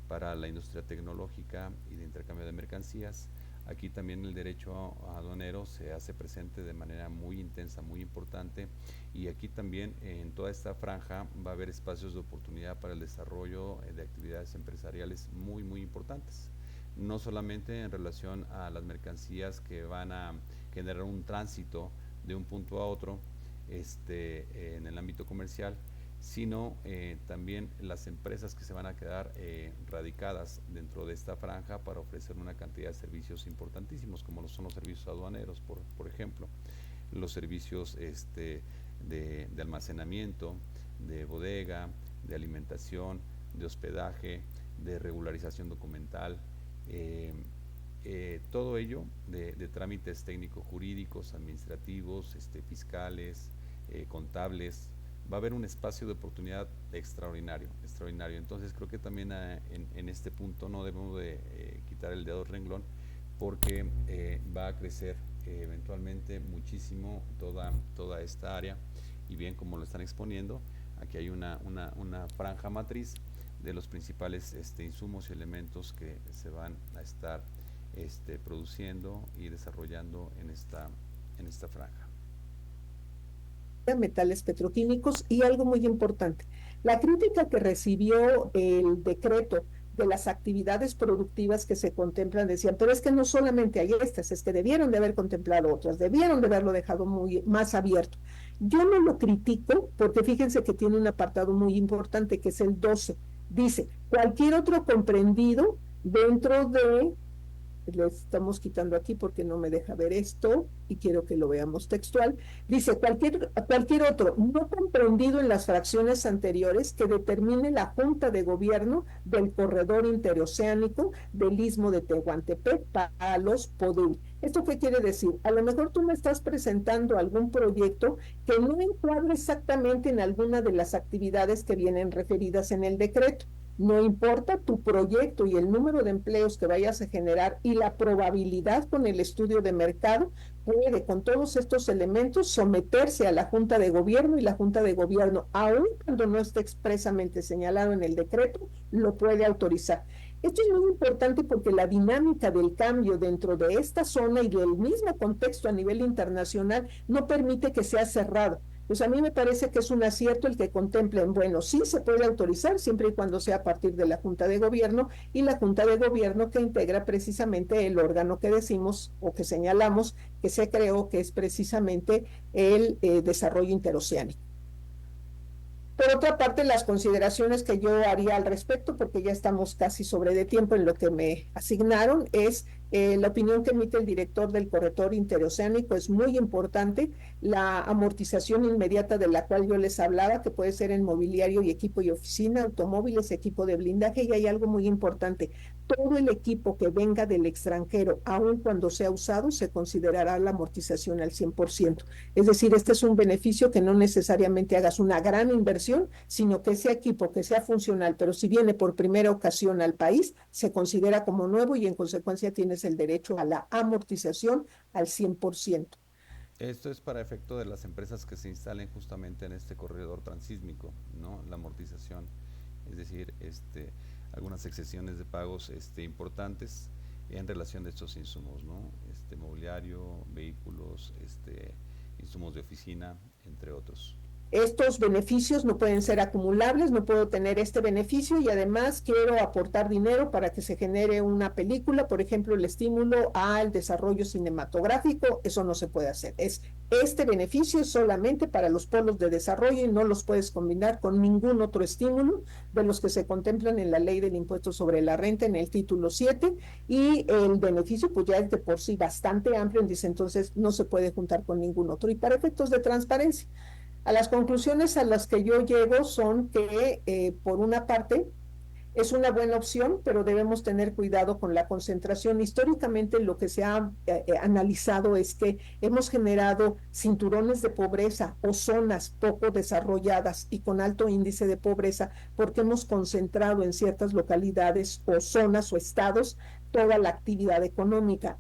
para la industria tecnológica y de intercambio de mercancías. Aquí también el derecho aduanero se hace presente de manera muy intensa, muy importante, y aquí también en toda esta franja va a haber espacios de oportunidad para el desarrollo de actividades empresariales muy importantes, no solamente en relación a las mercancías que van a generar un tránsito de un punto a otro en el ámbito comercial, sino también las empresas que se van a quedar radicadas dentro de esta franja para ofrecer una cantidad de servicios importantísimos, como son los servicios aduaneros, por ejemplo, los servicios de almacenamiento, de bodega, de alimentación, de hospedaje, de regularización documental, todo ello de trámites técnicos jurídicos, administrativos, fiscales, contables. Va a haber un espacio de oportunidad extraordinario. Entonces creo que también en este punto no debemos de quitar el dedo del renglón, porque va a crecer eventualmente muchísimo toda esta área, y bien como lo están exponiendo, aquí hay una franja matriz de los principales insumos y elementos que se van a estar produciendo y desarrollando en esta franja. Metales petroquímicos. Y algo muy importante, la crítica que recibió el decreto de las actividades productivas que se contemplan, decían, pero es que no solamente hay estas, es que debieron de haber contemplado otras, debieron de haberlo dejado más abierto. Yo no lo critico, porque fíjense que tiene un apartado muy importante, que es el 12. Dice, cualquier otro comprendido dentro de, le estamos quitando aquí porque no me deja ver esto y quiero que lo veamos textual, dice cualquier otro no comprendido en las fracciones anteriores que determine la Junta de Gobierno del corredor interoceánico del Istmo de Tehuantepec para los PODUL. ¿Esto qué quiere decir? A lo mejor tú me estás presentando algún proyecto que no encuadra exactamente en alguna de las actividades que vienen referidas en el decreto. No importa tu proyecto y el número de empleos que vayas a generar y la probabilidad con el estudio de mercado, puede con todos estos elementos someterse a la Junta de Gobierno, y la Junta de Gobierno, aun cuando no esté expresamente señalado en el decreto, lo puede autorizar. Esto es muy importante porque la dinámica del cambio dentro de esta zona y del mismo contexto a nivel internacional no permite que sea cerrado. Pues a mí me parece que es un acierto el que contemplen, bueno, sí se puede autorizar siempre y cuando sea a partir de la Junta de Gobierno, y la Junta de Gobierno que integra precisamente el órgano que decimos o que señalamos que se creó, que es precisamente el desarrollo interoceánico. Por otra parte, las consideraciones que yo haría al respecto, porque ya estamos casi sobre de tiempo en lo que me asignaron, es la opinión que emite el director del corredor interoceánico. Es muy importante la amortización inmediata de la cual yo les hablaba, que puede ser en mobiliario y equipo y oficina, automóviles, equipo de blindaje, y hay algo muy importante. Todo el equipo que venga del extranjero, aun cuando sea usado, se considerará la amortización al 100%. Es decir, este es un beneficio que no necesariamente hagas una gran inversión, sino que ese equipo que sea funcional, pero si viene por primera ocasión al país, se considera como nuevo y en consecuencia tienes el derecho a la amortización al 100%. Esto es para efecto de las empresas que se instalen justamente en este corredor transísmico, ¿no? La amortización, es decir, algunas excepciones de pagos importantes en relación de estos insumos, ¿no? Mobiliario, vehículos, insumos de oficina, entre otros. Estos beneficios no pueden ser acumulables, no puedo tener este beneficio y además quiero aportar dinero para que se genere una película, por ejemplo, el estímulo al desarrollo cinematográfico, eso no se puede hacer. Este beneficio es solamente para los polos de desarrollo y no los puedes combinar con ningún otro estímulo de los que se contemplan en la ley del impuesto sobre la renta en el título 7 y el beneficio pues ya es de por sí bastante amplio, dice entonces no se puede juntar con ningún otro. Y para efectos de transparencia, a las conclusiones a las que yo llego son que, por una parte, es una buena opción, pero debemos tener cuidado con la concentración. Históricamente lo que se ha analizado es que hemos generado cinturones de pobreza o zonas poco desarrolladas y con alto índice de pobreza porque hemos concentrado en ciertas localidades o zonas o estados toda la actividad económica.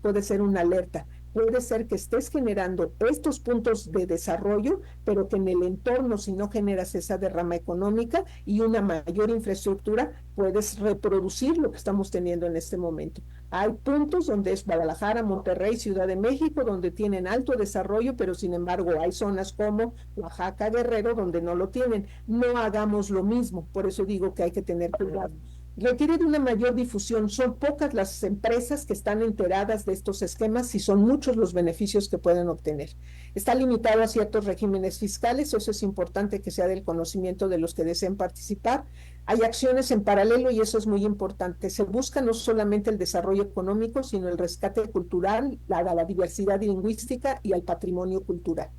Puede ser una alerta. Puede ser que estés generando estos puntos de desarrollo, pero que en el entorno, si no generas esa derrama económica y una mayor infraestructura, puedes reproducir lo que estamos teniendo en este momento. Hay puntos donde es Guadalajara, Monterrey, Ciudad de México, donde tienen alto desarrollo, pero sin embargo hay zonas como Oaxaca, Guerrero, donde no lo tienen. No hagamos lo mismo, por eso digo que hay que tener cuidado. Requiere de una mayor difusión. Son pocas las empresas que están enteradas de estos esquemas y son muchos los beneficios que pueden obtener. Está limitado a ciertos regímenes fiscales, eso es importante que sea del conocimiento de los que deseen participar. Hay acciones en paralelo y eso es muy importante. Se busca no solamente el desarrollo económico, sino el rescate cultural, la diversidad lingüística y el patrimonio cultural.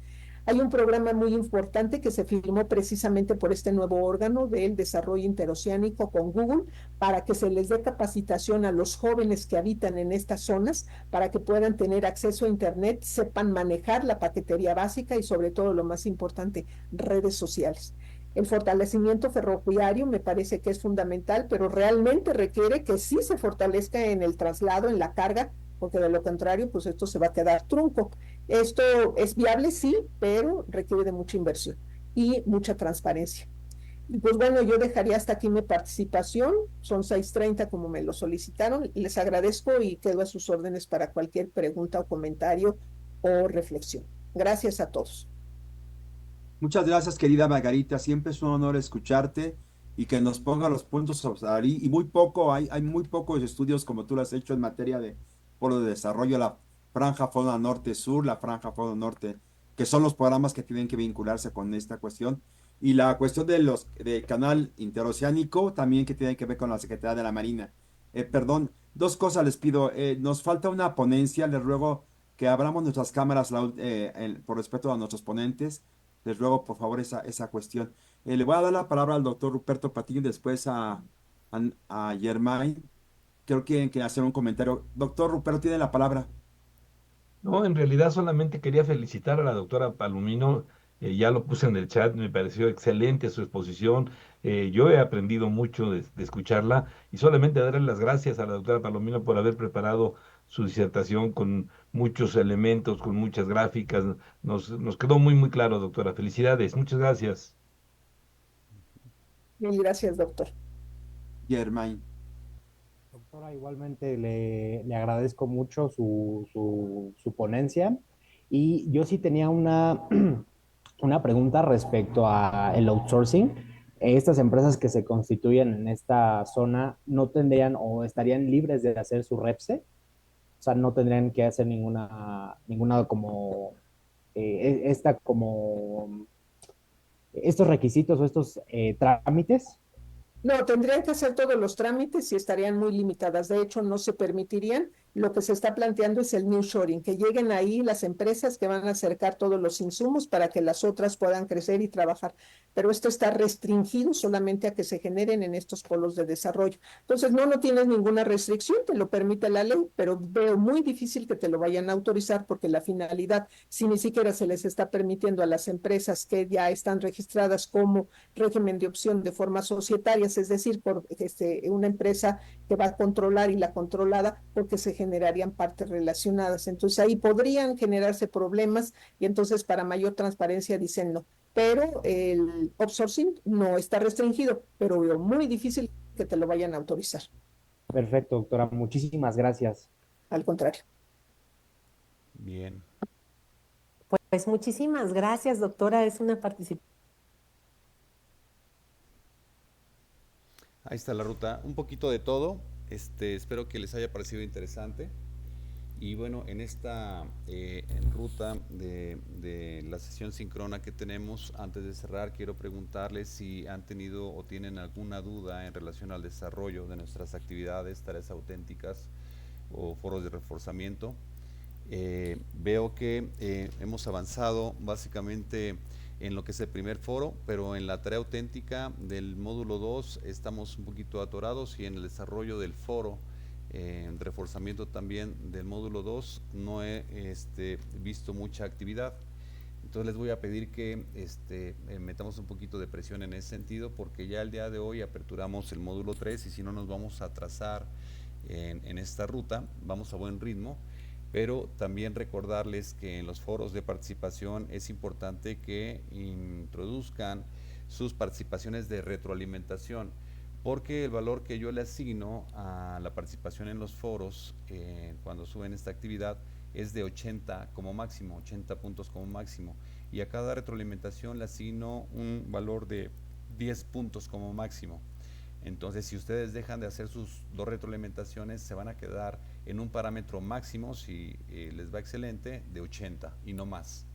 Hay un programa muy importante que se firmó precisamente por este nuevo órgano del desarrollo interoceánico con Google para que se les dé capacitación a los jóvenes que habitan en estas zonas para que puedan tener acceso a Internet, sepan manejar la paquetería básica y sobre todo lo más importante, redes sociales. El fortalecimiento ferroviario me parece que es fundamental, pero realmente requiere que sí se fortalezca en el traslado, en la carga, porque de lo contrario, pues esto se va a quedar trunco. Esto es viable, sí, pero requiere de mucha inversión y mucha transparencia. Y pues bueno, yo dejaría hasta aquí mi participación. Son 6:30 como me lo solicitaron. Les agradezco y quedo a sus órdenes para cualquier pregunta o comentario o reflexión. Gracias a todos. Muchas gracias, querida Margarita. Siempre es un honor escucharte y que nos ponga los puntos sobre la I. Y hay muy pocos estudios como tú lo has hecho en materia de polo de desarrollo, la Franja Fondo Norte-Sur, la Franja Fondo Norte, que son los programas que tienen que vincularse con esta cuestión. Y la cuestión de canal interoceánico también que tiene que ver con la Secretaría de la Marina. Perdón, dos cosas les pido. Nos falta una ponencia, les ruego que abramos nuestras cámaras por respeto a nuestros ponentes. Les ruego, por favor, esa cuestión. Le voy a dar la palabra al doctor Ruperto Patiño y después a Germain. Creo que quieren hacer un comentario. Doctor Ruperto, tiene la palabra. No, en realidad solamente quería felicitar a la doctora Palomino, ya lo puse en el chat, me pareció excelente su exposición, yo he aprendido mucho de escucharla y solamente darle las gracias a la doctora Palomino por haber preparado su disertación con muchos elementos, con muchas gráficas, nos quedó muy claro, doctora, felicidades, muchas gracias. Mil gracias, doctor. Germain. Doctora, igualmente le agradezco mucho su ponencia y yo sí tenía una pregunta respecto a el outsourcing. Estas empresas que se constituyen en esta zona no tendrían o estarían libres de hacer su REPSE, o sea, no tendrían que hacer ninguna como estos requisitos o estos trámites. No, tendrían que hacer todos los trámites y estarían muy limitadas. De hecho, no se permitirían. Lo que se está planteando es el nearshoring, que lleguen ahí las empresas que van a acercar todos los insumos para que las otras puedan crecer y trabajar. Pero esto está restringido solamente a que se generen en estos polos de desarrollo. Entonces, no tienes ninguna restricción, te lo permite la ley, pero veo muy difícil que te lo vayan a autorizar porque la finalidad, si ni siquiera se les está permitiendo a las empresas que ya están registradas como régimen de opción de forma societaria, es decir, por una empresa que va a controlar y la controlada, porque se genera generarían partes relacionadas. Entonces ahí podrían generarse problemas y entonces para mayor transparencia dicen no. Pero el outsourcing no está restringido, pero veo muy difícil que te lo vayan a autorizar. Perfecto, doctora. Muchísimas gracias. Al contrario. Bien. Pues muchísimas gracias, doctora. Es una participación. Ahí está la ruta, un poquito de todo. Espero que les haya parecido interesante. Y bueno, en esta en ruta de la sesión síncrona que tenemos, antes de cerrar, quiero preguntarles si han tenido o tienen alguna duda en relación al desarrollo de nuestras actividades, tareas auténticas o foros de reforzamiento. Veo que hemos avanzado básicamente en lo que es el primer foro, pero en la tarea auténtica del módulo 2 estamos un poquito atorados, y en el desarrollo del foro en reforzamiento también del módulo 2 no he visto mucha actividad. Entonces les voy a pedir que metamos un poquito de presión en ese sentido, porque ya el día de hoy aperturamos el módulo 3 y si no nos vamos a atrasar en esta ruta. Vamos a buen ritmo, pero también recordarles que en los foros de participación es importante que introduzcan sus participaciones de retroalimentación, porque el valor que yo le asigno a la participación en los foros cuando suben esta actividad es de 80 como máximo, 80 puntos como máximo, y a cada retroalimentación le asigno un valor de 10 puntos como máximo. Entonces, si ustedes dejan de hacer sus 2 retroalimentaciones, se van a quedar en un parámetro máximo, si les va excelente, de 80 y no más.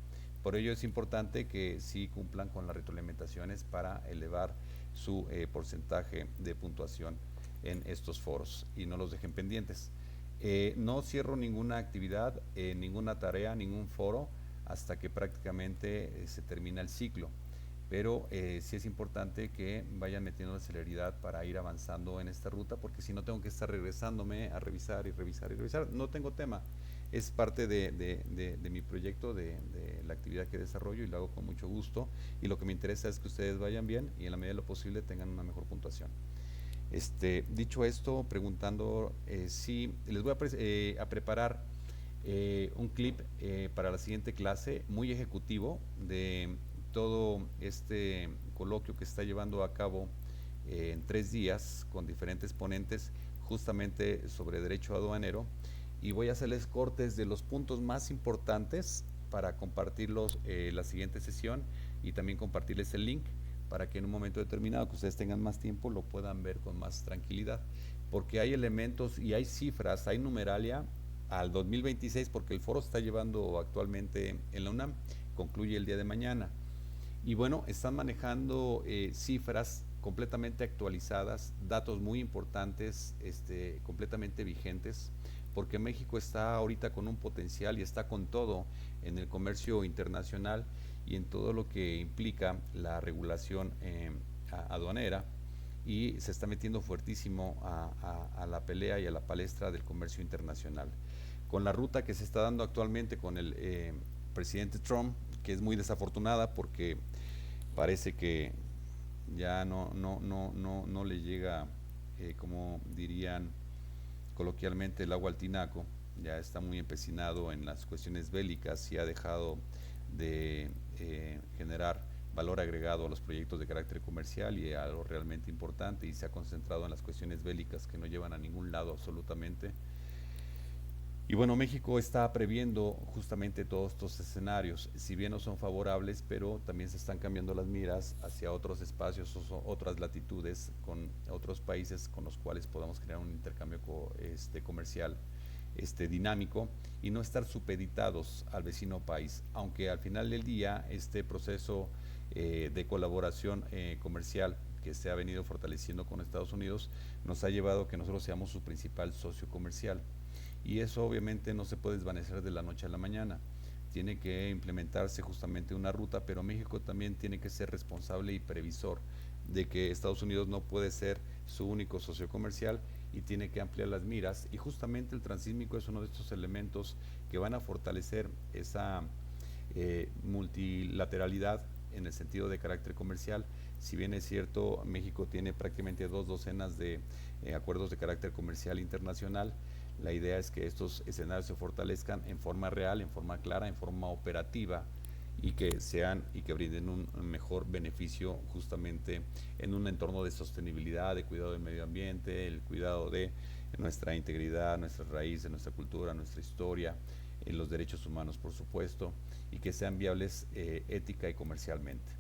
Por ello es importante que sí cumplan con las retroalimentaciones para elevar su porcentaje de puntuación en estos foros y no los dejen pendientes. No cierro ninguna actividad, ninguna tarea, ningún foro hasta que prácticamente se termina el ciclo, pero sí es importante que vayan metiendo la celeridad para ir avanzando en esta ruta, porque si no tengo que estar regresándome a revisar y revisar y revisar. No tengo tema, es parte de mi proyecto, de la actividad que desarrollo, y lo hago con mucho gusto, y lo que me interesa es que ustedes vayan bien y en la medida de lo posible tengan una mejor puntuación. Dicho esto, preguntando si les voy a preparar un clip para la siguiente clase, muy ejecutivo, de todo este coloquio que está llevando a cabo en 3 días con diferentes ponentes justamente sobre derecho aduanero, y voy a hacerles cortes de los puntos más importantes para compartirlos la siguiente sesión, y también compartirles el link para que en un momento determinado que ustedes tengan más tiempo lo puedan ver con más tranquilidad, porque hay elementos y hay cifras, hay numeralia al 2026, porque el foro se está llevando actualmente en la UNAM, concluye el día de mañana. Y bueno, están manejando cifras completamente actualizadas, datos muy importantes, completamente vigentes, porque México está ahorita con un potencial y está con todo en el comercio internacional y en todo lo que implica la regulación aduanera, y se está metiendo fuertísimo a la pelea y a la palestra del comercio internacional. Con la ruta que se está dando actualmente con el presidente Trump, que es muy desafortunada porque parece que ya no le llega, como dirían coloquialmente, el agua al tinaco. Ya está muy empecinado en las cuestiones bélicas y ha dejado de generar valor agregado a los proyectos de carácter comercial y a lo realmente importante, y se ha concentrado en las cuestiones bélicas que no llevan a ningún lado absolutamente. Y bueno, México está previendo justamente todos estos escenarios, si bien no son favorables, pero también se están cambiando las miras hacia otros espacios, otras latitudes, con otros países con los cuales podamos crear un intercambio comercial dinámico, y no estar supeditados al vecino país, aunque al final del día este proceso de colaboración comercial que se ha venido fortaleciendo con Estados Unidos nos ha llevado a que nosotros seamos su principal socio comercial. Y eso obviamente no se puede desvanecer de la noche a la mañana. Tiene que implementarse justamente una ruta, pero México también tiene que ser responsable y previsor de que Estados Unidos no puede ser su único socio comercial y tiene que ampliar las miras. Y justamente el transísmico es uno de estos elementos que van a fortalecer esa multilateralidad en el sentido de carácter comercial. Si bien es cierto, México tiene prácticamente 2 docenas de acuerdos de carácter comercial internacional, La idea es que estos escenarios se fortalezcan en forma real, en forma clara, en forma operativa, y que sean y que brinden un mejor beneficio justamente en un entorno de sostenibilidad, de cuidado del medio ambiente, el cuidado de nuestra integridad, nuestras raíces, nuestra cultura, nuestra historia, los derechos humanos, por supuesto, y que sean viables ética y comercialmente.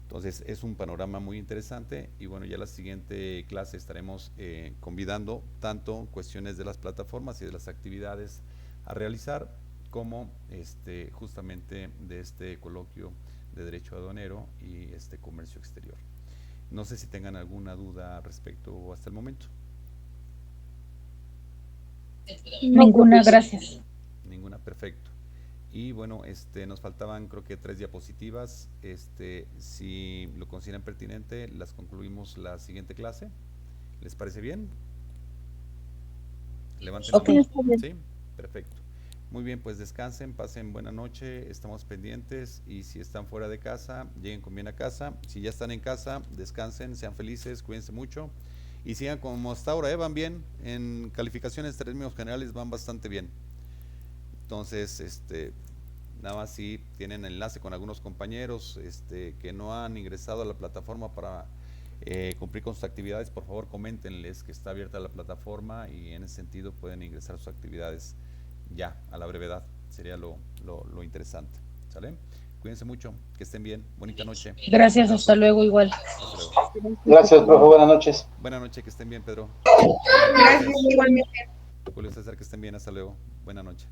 Entonces es un panorama muy interesante, y bueno, ya la siguiente clase estaremos convidando tanto cuestiones de las plataformas y de las actividades a realizar, como justamente de este coloquio de Derecho Aduanero y comercio exterior. No sé si tengan alguna duda al respecto hasta el momento. Ninguna, gracias. Ninguna, perfecto. Y bueno, nos faltaban creo que 3 diapositivas. Si lo consideran pertinente, las concluimos la siguiente clase. ¿Les parece bien? Levanten la mano. Sí, perfecto. Muy bien, pues descansen, pasen buena noche, estamos pendientes, y si están fuera de casa, lleguen con bien a casa. Si ya están en casa, descansen, sean felices, cuídense mucho y sigan como hasta ahora, van bien, en calificaciones en términos generales van bastante bien. Entonces, nada más si tienen enlace con algunos compañeros que no han ingresado a la plataforma para cumplir con sus actividades, por favor coméntenles que está abierta la plataforma y en ese sentido pueden ingresar sus actividades ya a la brevedad, sería lo interesante. ¿Sale? Cuídense mucho, que estén bien, bonita noche. Gracias, hasta luego, igual. Hasta luego. Gracias, profe, buenas noches. Buenas noches, que estén bien, Pedro. Gracias, igualmente. Julio César, que estén bien, hasta luego. Buenas noches.